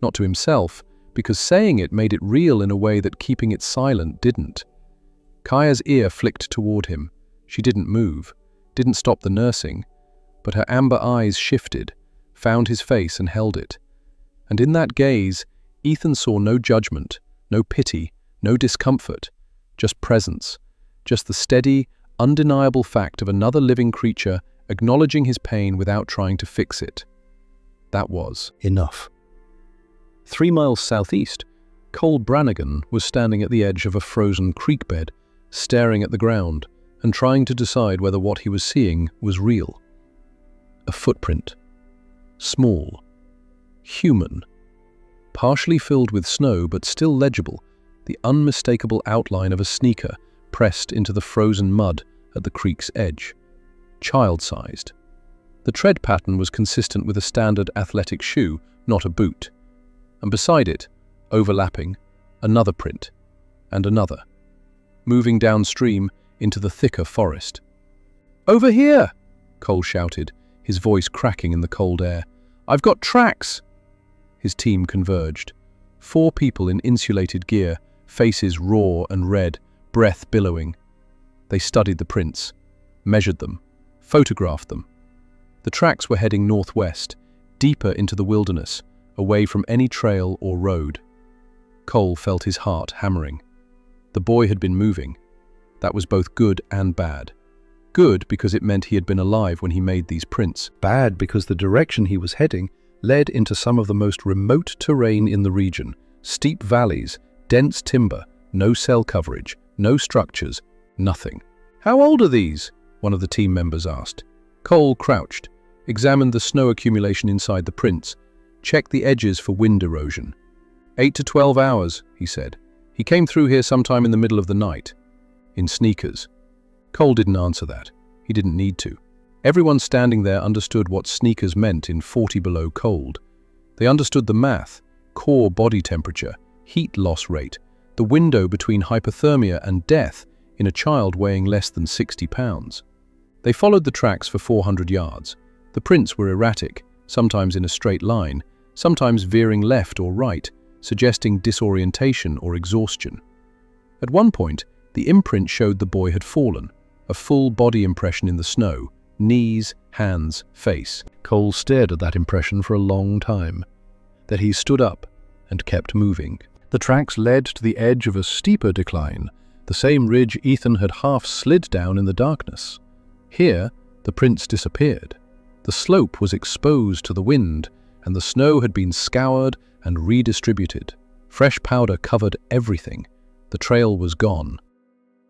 Not to himself, because saying it made it real in a way that keeping it silent didn't. Kaya's ear flicked toward him. She didn't move, didn't stop the nursing, but her amber eyes shifted, found his face and held it. And in that gaze, Ethan saw no judgment, no pity, no discomfort, just presence, just the steady, undeniable fact of another living creature acknowledging his pain without trying to fix it. That was enough. 3 miles southeast, Cole Brannigan was standing at the edge of a frozen creek bed, staring at the ground and trying to decide whether what he was seeing was real. A footprint. Small. Human. Partially filled with snow but still legible, the unmistakable outline of a sneaker pressed into the frozen mud at the creek's edge. Child-sized. The tread pattern was consistent with a standard athletic shoe, not a boot. And beside it, overlapping, another print, and another, moving downstream into the thicker forest. "Over here!" Cole shouted, his voice cracking in the cold air. "I've got tracks!" His team converged. 4 people in insulated gear, faces raw and red, breath billowing. They studied the prints, measured them, photographed them. The tracks were heading northwest, deeper into the wilderness, away from any trail or road. Cole felt his heart hammering. The boy had been moving. That was both good and bad. Good because it meant he had been alive when he made these prints. Bad because the direction he was heading led into some of the most remote terrain in the region. Steep valleys, dense timber, no cell coverage, no structures, nothing. "How old are these?" one of the team members asked. Cole crouched, examined the snow accumulation inside the prints, checked the edges for wind erosion. 8 to 12 hours, he said. He came through here sometime in the middle of the night. In sneakers. Cole didn't answer that. He didn't need to. Everyone standing there understood what sneakers meant in 40 below cold. They understood the math, core body temperature, heat loss rate, the window between hypothermia and death in a child weighing less than 60 pounds. They followed the tracks for 400 yards. The prints were erratic, sometimes in a straight line, sometimes veering left or right, suggesting disorientation or exhaustion. At one point, the imprint showed the boy had fallen, a full body impression in the snow, knees, hands, face. Cole stared at that impression for a long time. Then he stood up and kept moving. The tracks led to the edge of a steeper decline, the same ridge Ethan had half slid down in the darkness. Here, the prints disappeared. The slope was exposed to the wind, and the snow had been scoured and redistributed. Fresh powder covered everything. The trail was gone.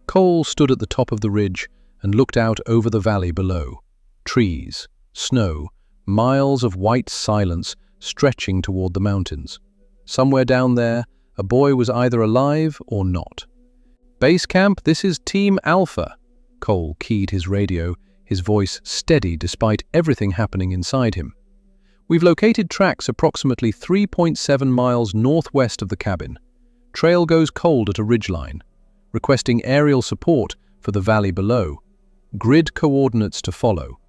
Cole stood at the top of the ridge and looked out over the valley below. Trees, snow, miles of white silence stretching toward the mountains. Somewhere down there, A boy was either alive or not. "Base camp, this is Team Alpha." Cole keyed his radio, his voice steady despite everything happening inside him. "We've located tracks approximately 3.7 miles northwest of the cabin. Trail goes cold at a ridgeline. Requesting aerial support for the valley below. Grid coordinates to follow."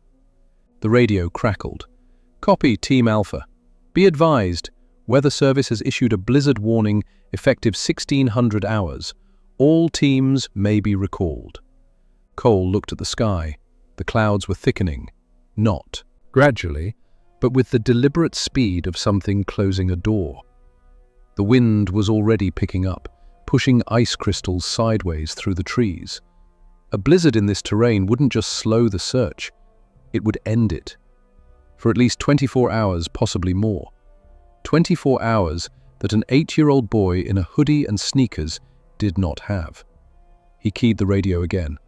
The radio crackled. "Copy, Team Alpha. Be advised, Weather Service has issued a blizzard warning effective 1600 hours. All teams may be recalled." Cole looked at the sky. The clouds were thickening. Not gradually, but with the deliberate speed of something closing a door. The wind was already picking up, pushing ice crystals sideways through the trees. A blizzard in this terrain wouldn't just slow the search, it would end it. For at least 24 hours, possibly more. 24 hours that an 8-year-old boy in a hoodie and sneakers did not have. He keyed the radio again.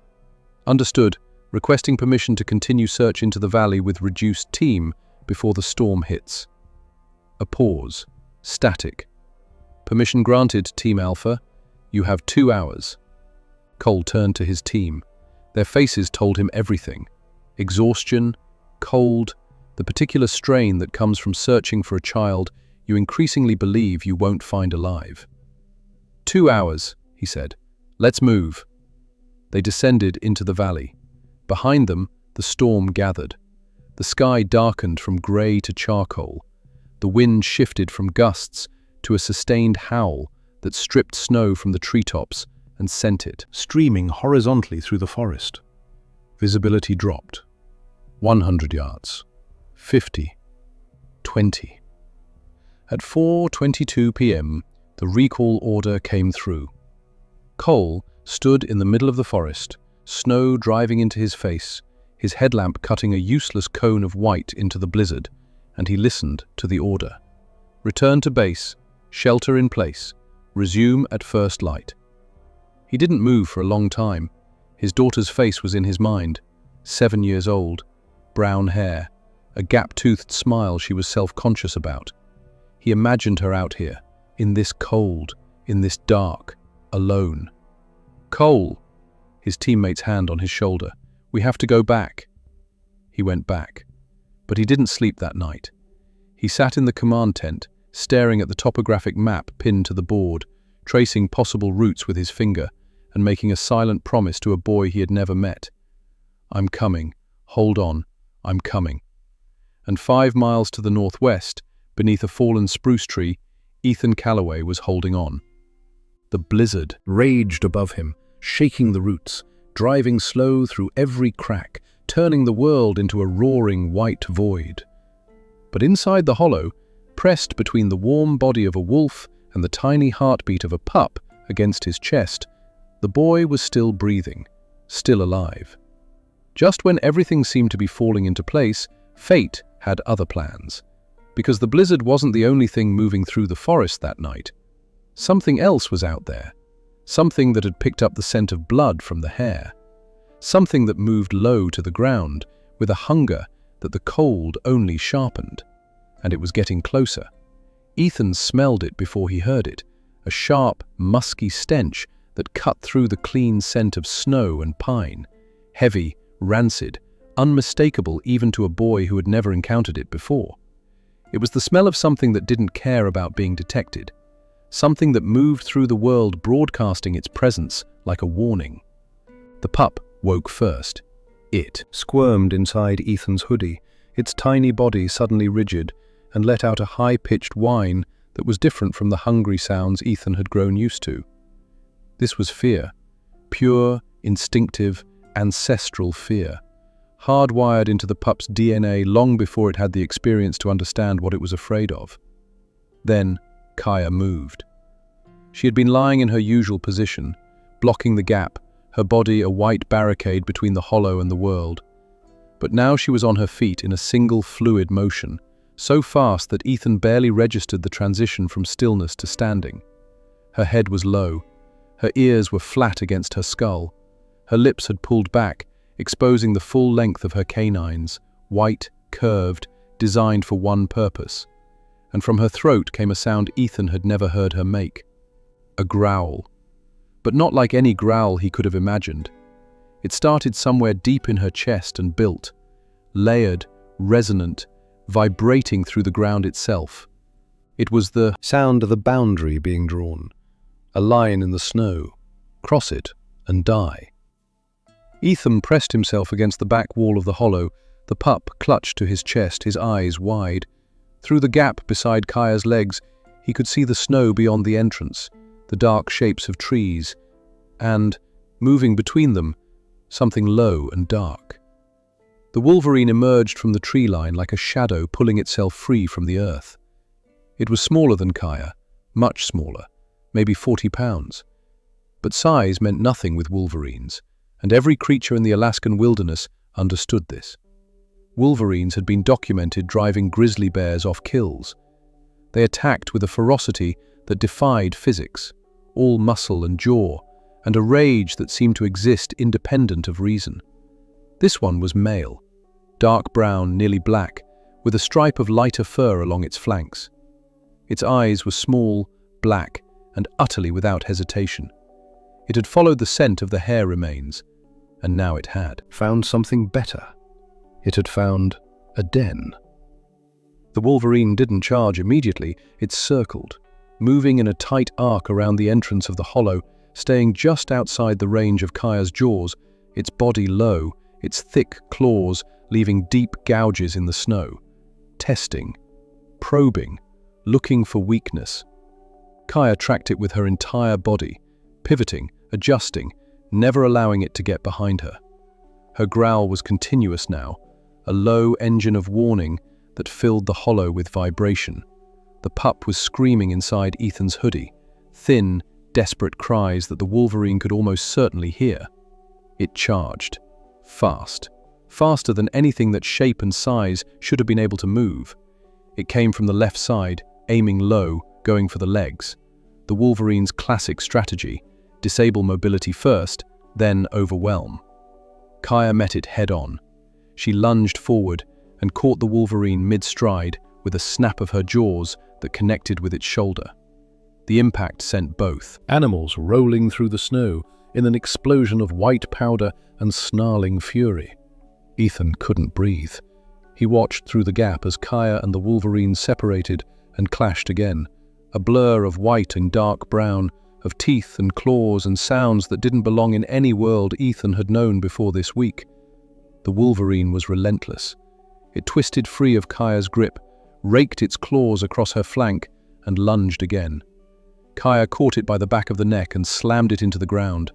"Understood. Requesting permission to continue search into the valley with reduced team before the storm hits." A pause. Static. "Permission granted, Team Alpha. You have 2 hours." Cole turned to his team. Their faces told him everything. Exhaustion, cold, the particular strain that comes from searching for a child you increasingly believe you won't find alive. 2 hours, he said. "Let's move." They descended into the valley. Behind them, the storm gathered. The sky darkened from grey to charcoal. The wind shifted from gusts to a sustained howl that stripped snow from the treetops and sent it streaming horizontally through the forest. Visibility dropped. 100 yards. 50. 20. At 4:22 p.m., the recall order came through. Cole stood in the middle of the forest, snow driving into his face, his headlamp cutting a useless cone of white into the blizzard, and he listened to the order. Return to base, shelter in place, resume at first light. He didn't move for a long time. His daughter's face was in his mind, 7 years old, brown hair, a gap-toothed smile she was self-conscious about. He imagined her out here, in this cold, in this dark, alone. "Cole!" His teammate's hand on his shoulder. "We have to go back." He went back. But he didn't sleep that night. He sat in the command tent, staring at the topographic map pinned to the board, tracing possible routes with his finger, and making a silent promise to a boy he had never met. "I'm coming. Hold on. I'm coming." And 5 miles to the northwest, beneath a fallen spruce tree, Ethan Calloway was holding on. The blizzard raged above him, shaking the roots, driving slow through every crack, turning the world into a roaring white void. But inside the hollow, pressed between the warm body of a wolf and the tiny heartbeat of a pup against his chest, the boy was still breathing, still alive. Just when everything seemed to be falling into place, fate had other plans. Because the blizzard wasn't the only thing moving through the forest that night. Something else was out there. Something that had picked up the scent of blood from the hair. Something that moved low to the ground, with a hunger that the cold only sharpened. And it was getting closer. Ethan smelled it before he heard it, a sharp, musky stench that cut through the clean scent of snow and pine. Heavy, rancid, unmistakable even to a boy who had never encountered it before. It was the smell of something that didn't care about being detected. Something that moved through the world broadcasting its presence like a warning. The pup woke first. It squirmed inside Ethan's hoodie, its tiny body suddenly rigid, and let out a high-pitched whine that was different from the hungry sounds Ethan had grown used to. This was fear. Pure, instinctive, ancestral fear. Hardwired into the pup's DNA long before it had the experience to understand what it was afraid of. Then, Kaya moved. She had been lying in her usual position, blocking the gap, her body a white barricade between the hollow and the world. But now she was on her feet in a single fluid motion, so fast that Ethan barely registered the transition from stillness to standing. Her head was low. Her ears were flat against her skull. Her lips had pulled back, exposing the full length of her canines, white, curved, designed for one purpose. And from her throat came a sound Ethan had never heard her make. A growl. But not like any growl he could have imagined. It started somewhere deep in her chest and built, layered, resonant, vibrating through the ground itself. It was the sound of the boundary being drawn, a line in the snow. Cross it and die. Ethan pressed himself against the back wall of the hollow, the pup clutched to his chest, his eyes wide. Through the gap beside Kaya's legs, he could see the snow beyond the entrance, the dark shapes of trees, and, moving between them, something low and dark. The wolverine emerged from the tree line like a shadow pulling itself free from the earth. It was smaller than Kaya, much smaller, maybe 40 pounds. But size meant nothing with wolverines, and every creature in the Alaskan wilderness understood this. Wolverines had been documented driving grizzly bears off kills. They attacked with a ferocity that defied physics, all muscle and jaw, and a rage that seemed to exist independent of reason. This one was male, dark brown, nearly black, with a stripe of lighter fur along its flanks. Its eyes were small, black, and utterly without hesitation. It had followed the scent of the hair remains, and now it had found something better. It had found a den. The wolverine didn't charge immediately, it circled, moving in a tight arc around the entrance of the hollow, staying just outside the range of Kaya's jaws, its body low, its thick claws leaving deep gouges in the snow. Testing, probing, looking for weakness. Kaya tracked it with her entire body, pivoting, adjusting, never allowing it to get behind her. Her growl was continuous now, a low engine of warning that filled the hollow with vibration. The pup was screaming inside Ethan's hoodie, thin, desperate cries that the wolverine could almost certainly hear. It charged. Fast. Faster than anything that shape and size should have been able to move. It came from the left side, aiming low, going for the legs. The wolverine's classic strategy: disable mobility first, then overwhelm. Kaya met it head-on. She lunged forward and caught the wolverine mid-stride with a snap of her jaws that connected with its shoulder. The impact sent both animals rolling through the snow in an explosion of white powder and snarling fury. Ethan couldn't breathe. He watched through the gap as Kaya and the wolverine separated and clashed again, a blur of white and dark brown, of teeth and claws and sounds that didn't belong in any world Ethan had known before this week. The wolverine was relentless. It twisted free of Kaya's grip, raked its claws across her flank, and lunged again. Kaya caught it by the back of the neck and slammed it into the ground.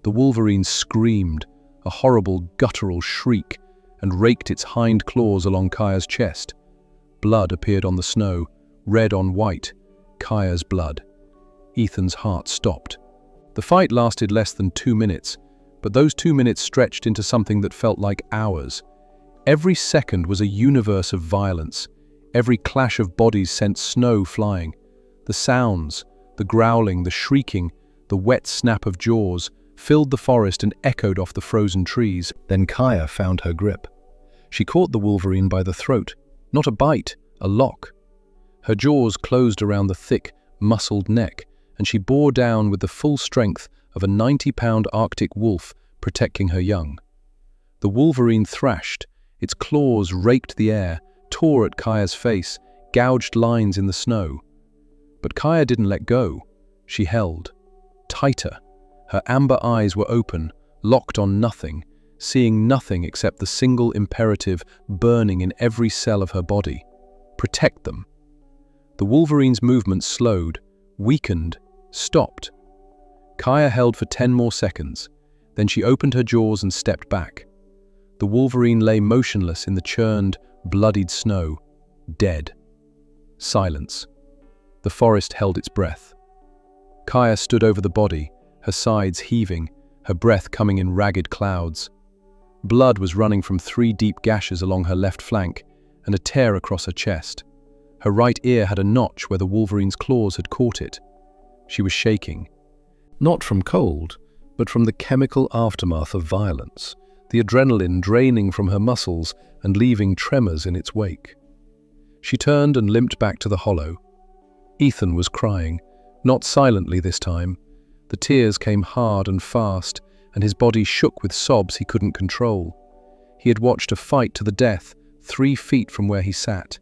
The wolverine screamed, a horrible guttural shriek, and raked its hind claws along Kaya's chest. Blood appeared on the snow, red on white, Kaya's blood. Ethan's heart stopped. The fight lasted less than 2 minutes, but those 2 minutes stretched into something that felt like hours. Every second was a universe of violence. Every clash of bodies sent snow flying. The sounds, the growling, the shrieking, the wet snap of jaws, filled the forest and echoed off the frozen trees. Then Kaya found her grip. She caught the wolverine by the throat. Not a bite, a lock. Her jaws closed around the thick, muscled neck, and she bore down with the full strength of a 90-pound Arctic wolf protecting her young. The wolverine thrashed. Its claws raked the air, tore at Kaya's face, gouged lines in the snow. But Kaya didn't let go. She held. Tighter. Her amber eyes were open, locked on nothing, seeing nothing except the single imperative burning in every cell of her body. Protect them. The wolverine's movement slowed, weakened, stopped. Kaya held for 10 more seconds. Then she opened her jaws and stepped back. The wolverine lay motionless in the churned, bloodied snow, dead. Silence. The forest held its breath. Kaya stood over the body, her sides heaving, her breath coming in ragged clouds. Blood was running from 3 deep gashes along her left flank and a tear across her chest. Her right ear had a notch where the wolverine's claws had caught it. She was shaking. Not from cold, but from the chemical aftermath of violence, the adrenaline draining from her muscles and leaving tremors in its wake. She turned and limped back to the hollow. Ethan was crying, Not silently this time. The tears came hard and fast, and his body shook with sobs he couldn't control. He had watched a fight to the death 3 feet from where he sat.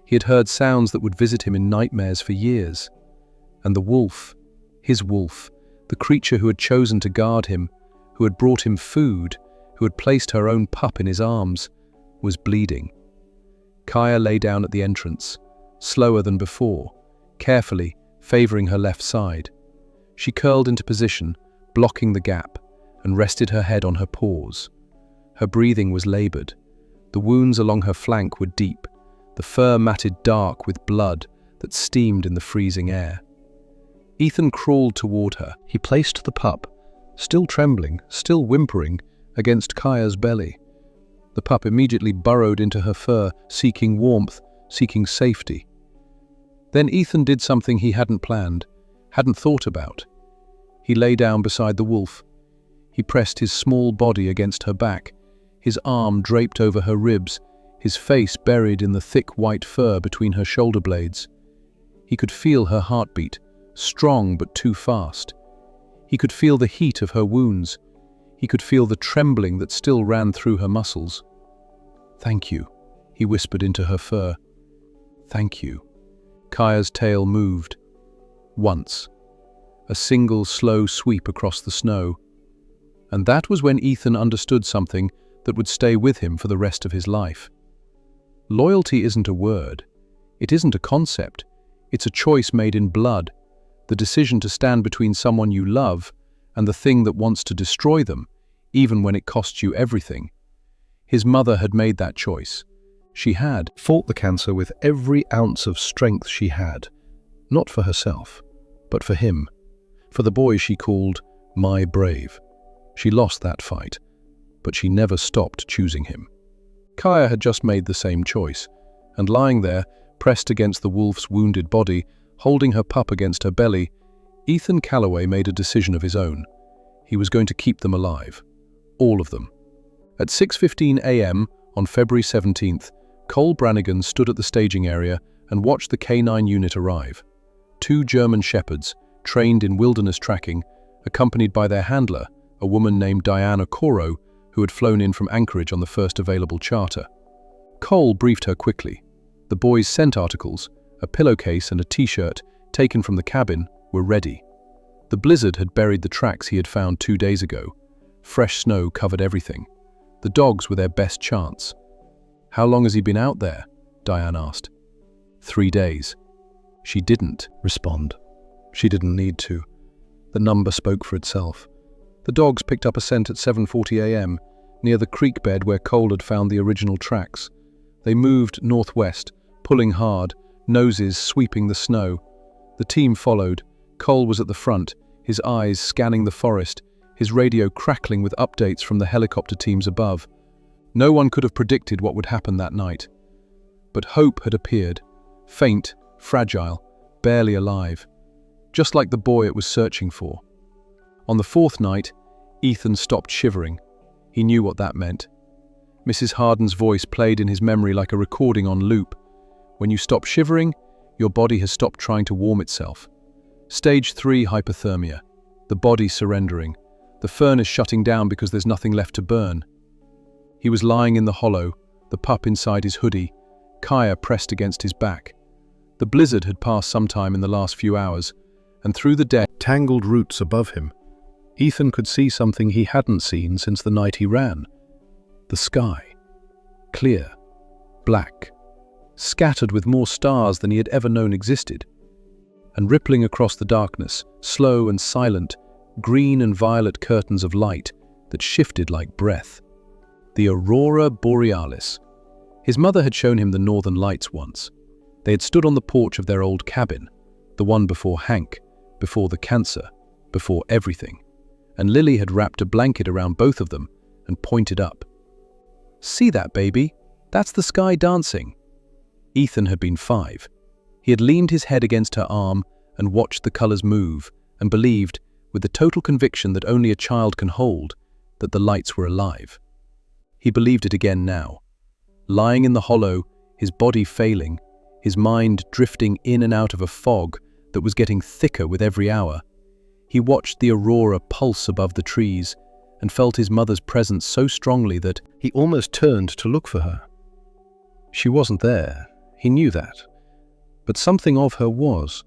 He had heard sounds that would visit him in nightmares for years. And the wolf, his wolf, the creature who had chosen to guard him, who had brought him food, who had placed her own pup in his arms, was bleeding. Kaya lay down at the entrance, slower than before, carefully favoring her left side. She curled into position, blocking the gap, and rested her head on her paws. Her breathing was labored. The wounds along her flank were deep, the fur matted dark with blood that steamed in the freezing air. Ethan crawled toward her. He placed the pup, still trembling, still whimpering, against Kaya's belly. The pup immediately burrowed into her fur, seeking warmth, seeking safety. Then Ethan did something he hadn't planned, hadn't thought about. He lay down beside the wolf. He pressed his small body against her back, his arm draped over her ribs, his face buried in the thick white fur between her shoulder blades. He could feel her heartbeat, strong but too fast. He could feel the heat of her wounds. He could feel the trembling that still ran through her muscles. "Thank you," he whispered into her fur. "Thank you." Kaya's tail moved. Once. A single slow sweep across the snow. And that was when Ethan understood something that would stay with him for the rest of his life. Loyalty isn't a word. It isn't a concept. It's a choice made in blood, the decision to stand between someone you love and the thing that wants to destroy them, even when it costs you everything. His mother had made that choice. She had fought the cancer with every ounce of strength she had, not for herself, but for him, for the boy she called my brave. She lost that fight, but she never stopped choosing him. Kaya had just made the same choice, and lying there, pressed against the wolf's wounded body, holding her pup against her belly, Ethan Calloway made a decision of his own. He was going to keep them alive. All of them. At 6:15 a.m. on February 17th, Cole Brannigan stood at the staging area and watched the K9 unit arrive. 2 German shepherds, trained in wilderness tracking, accompanied by their handler, a woman named Diana Coro, who had flown in from Anchorage on the first available charter. Cole briefed her quickly. The boys' scent articles, a pillowcase and a t-shirt taken from the cabin, were ready. The blizzard had buried the tracks he had found 2 days ago. Fresh snow covered everything. The dogs were their best chance. "How long has he been out there?" Diane asked. 3 days. She didn't respond. She didn't need to. The number spoke for itself. The dogs picked up a scent at 7:40 a.m., near the creek bed where Cole had found the original tracks. They moved northwest, pulling hard, noses sweeping the snow. The team followed. Cole was at the front, his eyes scanning the forest, his radio crackling with updates from the helicopter teams above. No one could have predicted what would happen that night. But hope had appeared, faint, fragile, barely alive, just like the boy it was searching for. On the 4th night, Ethan stopped shivering. He knew what that meant. Mrs. Harden's voice played in his memory like a recording on loop. When you stop shivering, your body has stopped trying to warm itself. Stage 3 hypothermia, the body surrendering, the furnace shutting down because there's nothing left to burn. He was lying in the hollow, the pup inside his hoodie, Kaya pressed against his back. The blizzard had passed sometime in the last few hours, and through the dead, tangled roots above him, Ethan could see something he hadn't seen since the night he ran. The sky. Clear. Black. Scattered with more stars than he had ever known existed. And rippling across the darkness, slow and silent, green and violet curtains of light that shifted like breath. The Aurora Borealis. His mother had shown him the northern lights once. They had stood on the porch of their old cabin, the one before Hank, before the cancer, before everything. And Lily had wrapped a blanket around both of them and pointed up. "See that, baby? That's the sky dancing." Ethan had been 5. He had leaned his head against her arm and watched the colors move and believed, with the total conviction that only a child can hold, that the lights were alive. He believed it again now. Lying in the hollow, his body failing, his mind drifting in and out of a fog that was getting thicker with every hour. He watched the aurora pulse above the trees and felt his mother's presence so strongly that He almost turned to look for her. She wasn't there, he knew that. But something of her was.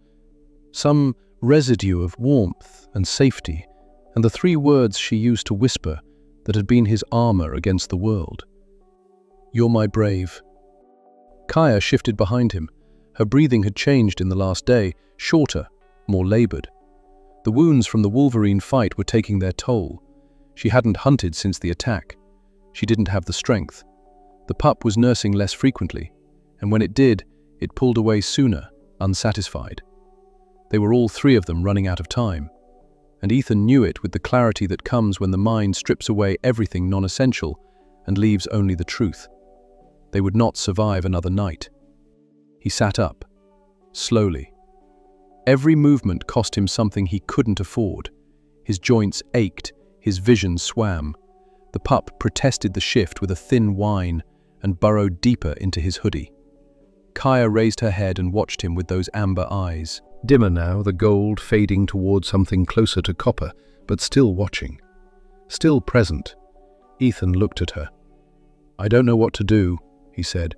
Some residue of warmth and safety, and the 3 words she used to whisper that had been his armor against the world. "You're my brave." Kaya shifted behind him. Her breathing had changed in the last day, shorter, more labored. The wounds from the wolverine fight were taking their toll. She hadn't hunted since the attack. She didn't have the strength. The pup was nursing less frequently, and when it did, it pulled away sooner, unsatisfied. They were all 3 of them running out of time, and Ethan knew it with the clarity that comes when the mind strips away everything non-essential and leaves only the truth. They would not survive another night. He sat up, slowly. Every movement cost him something he couldn't afford. His joints ached, his vision swam. The pup protested the shift with a thin whine and burrowed deeper into his hoodie. Kaya raised her head and watched him with those amber eyes. Dimmer now, the gold fading toward something closer to copper, but still watching. Still present. Ethan looked at her. "I don't know what to do," he said.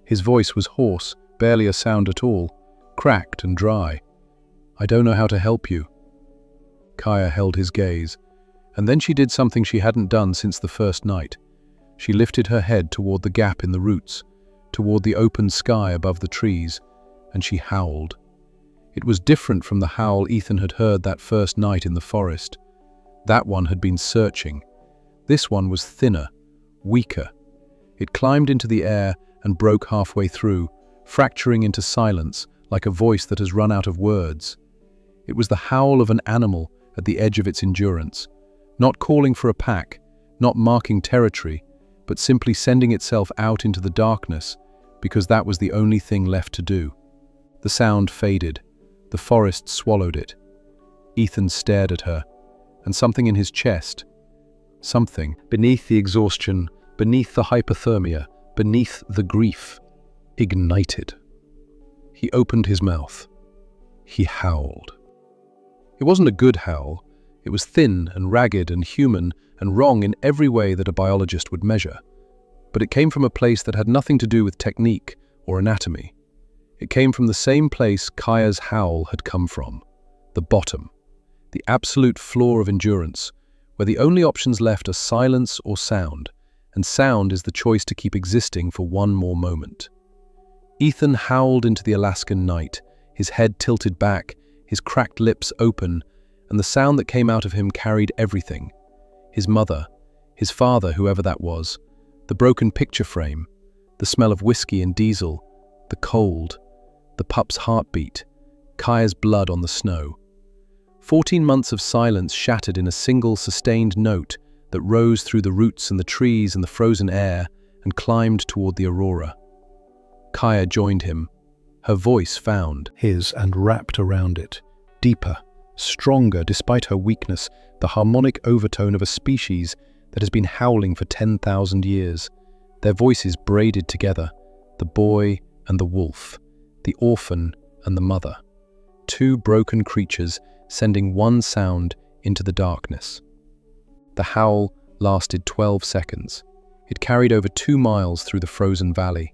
His voice was hoarse, barely a sound at all, cracked and dry. "I don't know how to help you." Kaya held his gaze, and then she did something she hadn't done since the first night. She lifted her head toward the gap in the roots, toward the open sky above the trees, and she howled. It was different from the howl Ethan had heard that first night in the forest. That one had been searching. This one was thinner, weaker. It climbed into the air and broke halfway through, fracturing into silence like a voice that has run out of words. It was the howl of an animal at the edge of its endurance, not calling for a pack, not marking territory, but simply sending itself out into the darkness because that was the only thing left to do. The sound faded. The forest swallowed it. Ethan stared at her, and something in his chest, something beneath the exhaustion, beneath the hypothermia, beneath the grief, ignited. He opened his mouth. He howled. It wasn't a good howl. It was thin and ragged and human and wrong in every way that a biologist would measure. But it came from a place that had nothing to do with technique or anatomy. It came from the same place Kaya's howl had come from, the bottom, the absolute floor of endurance, where the only options left are silence or sound, and sound is the choice to keep existing for one more moment. Ethan howled into the Alaskan night, his head tilted back, his cracked lips open, and the sound that came out of him carried everything. His mother, his father, whoever that was, the broken picture frame, the smell of whiskey and diesel, the cold, the pup's heartbeat, Kaya's blood on the snow. 14 months of silence shattered in a single sustained note that rose through the roots and the trees and the frozen air and climbed toward the aurora. Kaya joined him, her voice found his and wrapped around it, deeper, stronger despite her weakness, the harmonic overtone of a species that has been howling for 10,000 years, their voices braided together, the boy and the wolf, the orphan and the mother, 2 broken creatures sending one sound into the darkness. The howl lasted 12 seconds. It carried over 2 miles through the frozen valley.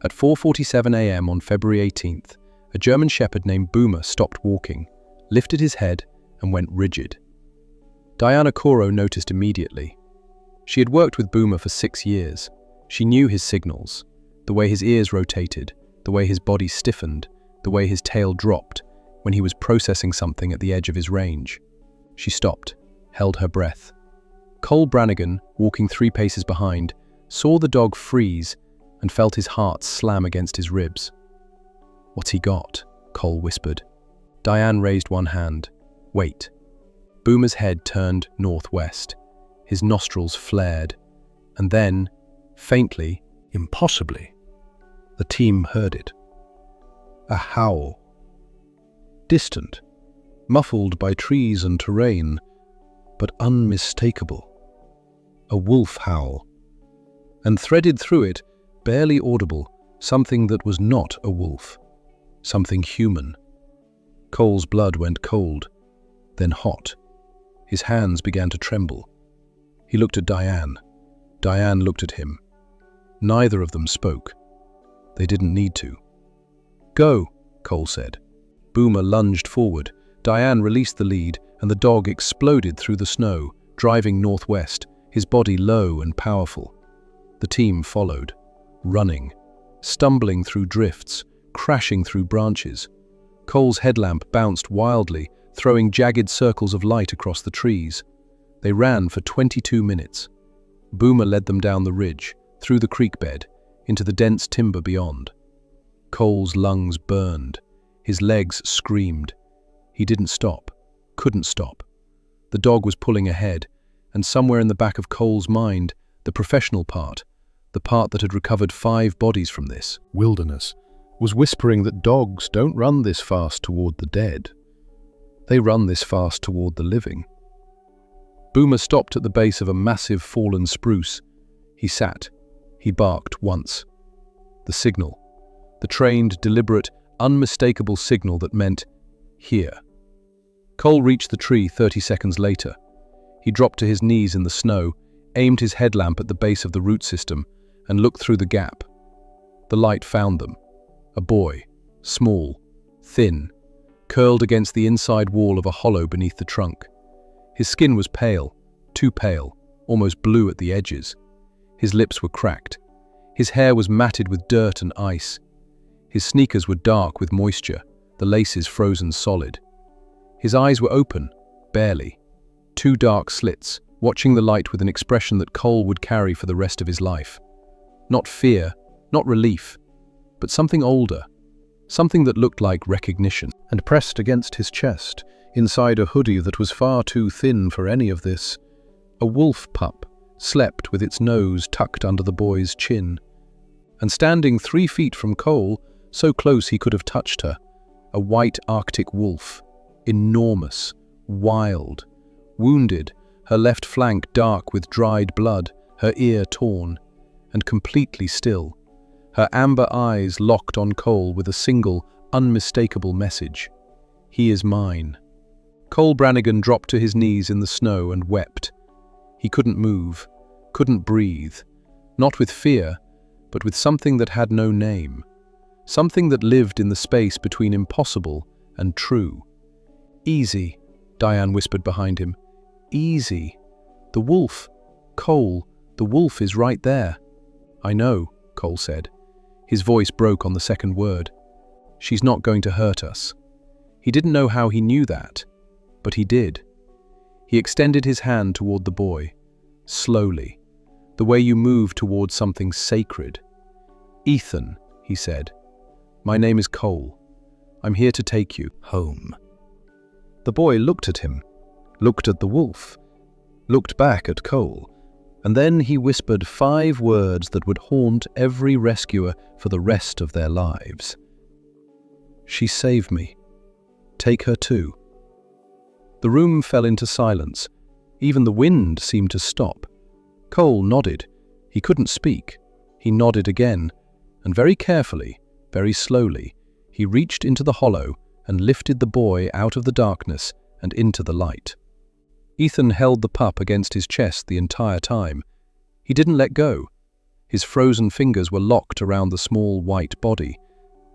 At 4:47 a.m. on February 18th, a German shepherd named Boomer stopped walking, lifted his head, and went rigid. Diana Coro noticed immediately. She had worked with Boomer for 6 years. She knew his signals, the way his ears rotated, the way his body stiffened, the way his tail dropped when he was processing something at the edge of his range. She stopped, held her breath. Cole Brannigan, walking 3 paces behind, saw the dog freeze and felt his heart slam against his ribs. "What's he got?" Cole whispered. Diane raised one hand. "Wait." Boomer's head turned northwest. His nostrils flared. And then, faintly, impossibly, the team heard it. A howl. Distant, muffled by trees and terrain, but unmistakable. A wolf howl. And threaded through it, barely audible, something that was not a wolf, something human. Cole's blood went cold, then hot. His hands began to tremble. He looked at Diane. Diane looked at him. Neither of them spoke. They didn't need to. "Go," Cole said. Boomer lunged forward. Diane released the lead, and the dog exploded through the snow, driving northwest, his body low and powerful. The team followed, running, stumbling through drifts, crashing through branches. Cole's headlamp bounced wildly, throwing jagged circles of light across the trees. They ran for 22 minutes. Boomer led them down the ridge, through the creek bed, into the dense timber beyond. Cole's lungs burned. His legs screamed. He didn't stop, couldn't stop. The dog was pulling ahead, and somewhere in the back of Cole's mind, the professional part, the part that had recovered 5 bodies from this wilderness, was whispering that dogs don't run this fast toward the dead. They run this fast toward the living. Boomer stopped at the base of a massive fallen spruce. He sat. He barked once. The signal. The trained, deliberate, unmistakable signal that meant, here. Cole reached the tree 30 seconds later. He dropped to his knees in the snow, aimed his headlamp at the base of the root system, and looked through the gap. The light found them. A boy, small, thin, curled against the inside wall of a hollow beneath the trunk. His skin was pale, too pale, almost blue at the edges. His lips were cracked. His hair was matted with dirt and ice. His sneakers were dark with moisture, the laces frozen solid. His eyes were open, barely. 2 dark slits, watching the light with an expression that Cole would carry for the rest of his life. Not fear, not relief, but something older, something that looked like recognition. And pressed against his chest, inside a hoodie that was far too thin for any of this, a wolf pup slept with its nose tucked under the boy's chin. And standing 3 feet from Cole, so close he could have touched her, a white Arctic wolf, enormous, wild, wounded, her left flank dark with dried blood, her ear torn, and completely still, her amber eyes locked on Cole with a single, unmistakable message. He is mine. Cole Brannigan dropped to his knees in the snow and wept. He couldn't move, couldn't breathe, not with fear, but with something that had no name, something that lived in the space between impossible and true. "Easy," Diane whispered behind him. "Easy. The wolf. Cole, the wolf is right there." "I know," Cole said. His voice broke on the second word. "She's not going to hurt us." He didn't know how he knew that, but he did. He extended his hand toward the boy, slowly, the way you move toward something sacred. "Ethan," he said, "my name is Cole. I'm here to take you home." The boy looked at him, looked at the wolf, looked back at Cole, and then he whispered 5 words that would haunt every rescuer for the rest of their lives. "She saved me. Take her too." The room fell into silence. Even the wind seemed to stop. Cole nodded. He couldn't speak. He nodded again, and very carefully, very slowly, he reached into the hollow and lifted the boy out of the darkness and into the light. Ethan held the pup against his chest the entire time. He didn't let go. His frozen fingers were locked around the small white body,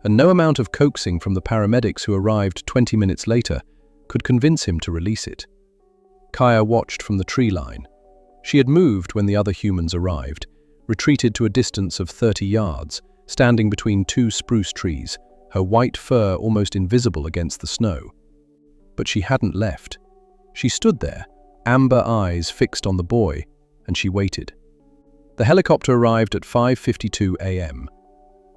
and no amount of coaxing from the paramedics who arrived 20 minutes later could convince him to release it. Kaya watched from the tree line. She had moved when the other humans arrived, retreated to a distance of 30 yards, standing between 2 spruce trees, her white fur almost invisible against the snow. But she hadn't left. She stood there, amber eyes fixed on the boy, and she waited. The helicopter arrived at 5:52 a.m.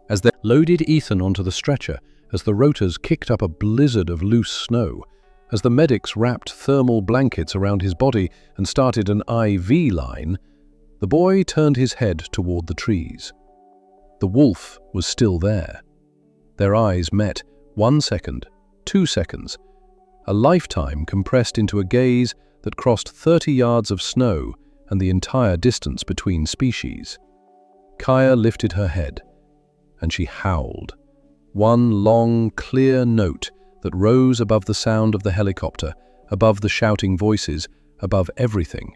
As they loaded Ethan onto the stretcher, as the rotors kicked up a blizzard of loose snow, as the medics wrapped thermal blankets around his body and started an IV line, the boy turned his head toward the trees. The wolf was still there. Their eyes met, 1 second, 2 seconds, a lifetime compressed into a gaze that crossed 30 yards of snow and the entire distance between species. Kaya lifted her head, and she howled. One long, clear note that rose above the sound of the helicopter, above the shouting voices, above everything.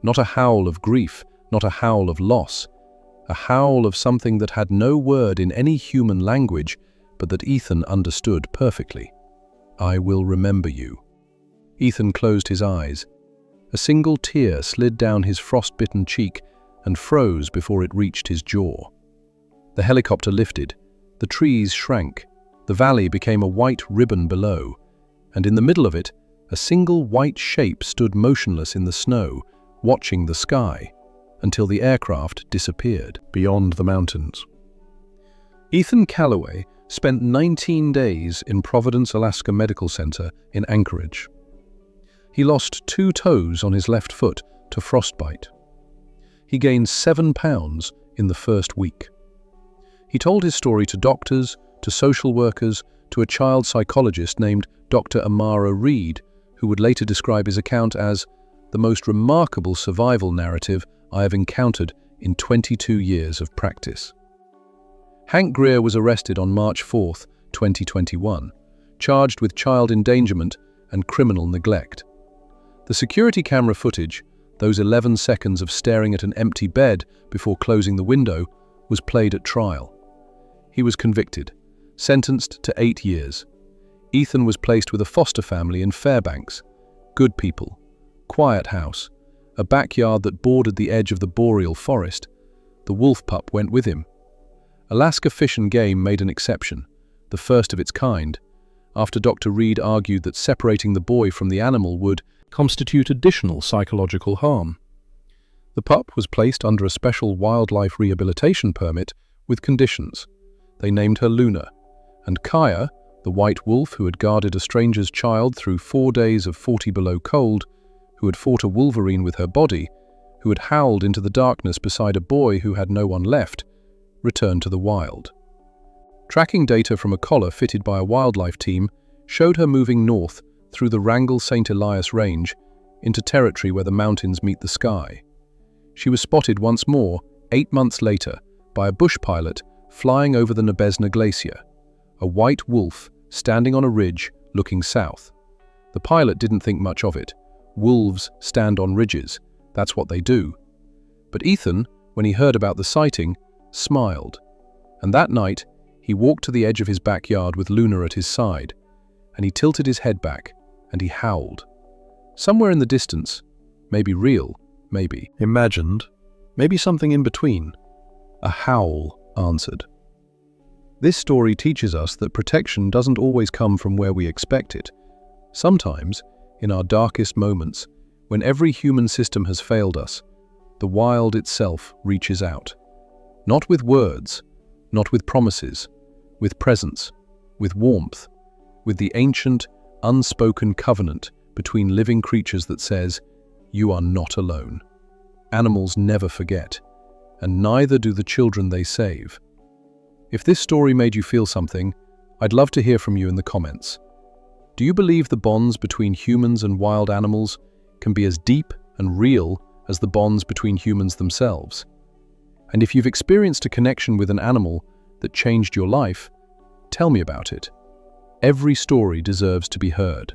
Not a howl of grief, not a howl of loss, a howl of something that had no word in any human language, but that Ethan understood perfectly. "I will remember you." Ethan closed his eyes. A single tear slid down his frost-bitten cheek and froze before it reached his jaw. The helicopter lifted, the trees shrank, the valley became a white ribbon below, and in the middle of it, a single white shape stood motionless in the snow, watching the sky, until the aircraft disappeared beyond the mountains. Ethan Calloway spent 19 days in Providence, Alaska Medical Center in Anchorage. He lost 2 toes on his left foot to frostbite. He gained 7 pounds in the first week. He told his story to doctors, to social workers, to a child psychologist named Dr. Amara Reed, who would later describe his account as the most remarkable survival narrative I have encountered in 22 years of practice. Hank Greer was arrested on March 4, 2021, charged with child endangerment and criminal neglect. The security camera footage, those 11 seconds of staring at an empty bed before closing the window, was played at trial. He was convicted, sentenced to 8 years. Ethan was placed with a foster family in Fairbanks. Good people, quiet house, a backyard that bordered the edge of the boreal forest. The wolf pup went with him. Alaska Fish and Game made an exception, the first of its kind, after Dr. Reed argued that separating the boy from the animal would constitute additional psychological harm. The pup was placed under a special wildlife rehabilitation permit with conditions. They named her Luna, and Kaya, the white wolf who had guarded a stranger's child through 4 days of 40 below cold, who had fought a wolverine with her body, who had howled into the darkness beside a boy who had no one left, returned to the wild. Tracking data from a collar fitted by a wildlife team showed her moving north through the Wrangell-St. Elias Range into territory where the mountains meet the sky. She was spotted once more, 8 months later, by a bush pilot flying over the Nebezna Glacier, a white wolf standing on a ridge looking south. The pilot didn't think much of it. Wolves stand on ridges, that's what they do. But Ethan, when he heard about the sighting, smiled. And that night, he walked to the edge of his backyard with Luna at his side, and he tilted his head back, and he howled. Somewhere in the distance, maybe real, maybe imagined, maybe something in between, a howl answered. This story teaches us that protection doesn't always come from where we expect it. Sometimes, in our darkest moments, when every human system has failed us, the wild itself reaches out. Not with words, not with promises, with presence, with warmth, with the ancient, unspoken covenant between living creatures that says, "You are not alone." Animals never forget, and neither do the children they save. If this story made you feel something, I'd love to hear from you in the comments. Do you believe the bonds between humans and wild animals can be as deep and real as the bonds between humans themselves? And if you've experienced a connection with an animal that changed your life, tell me about it. Every story deserves to be heard.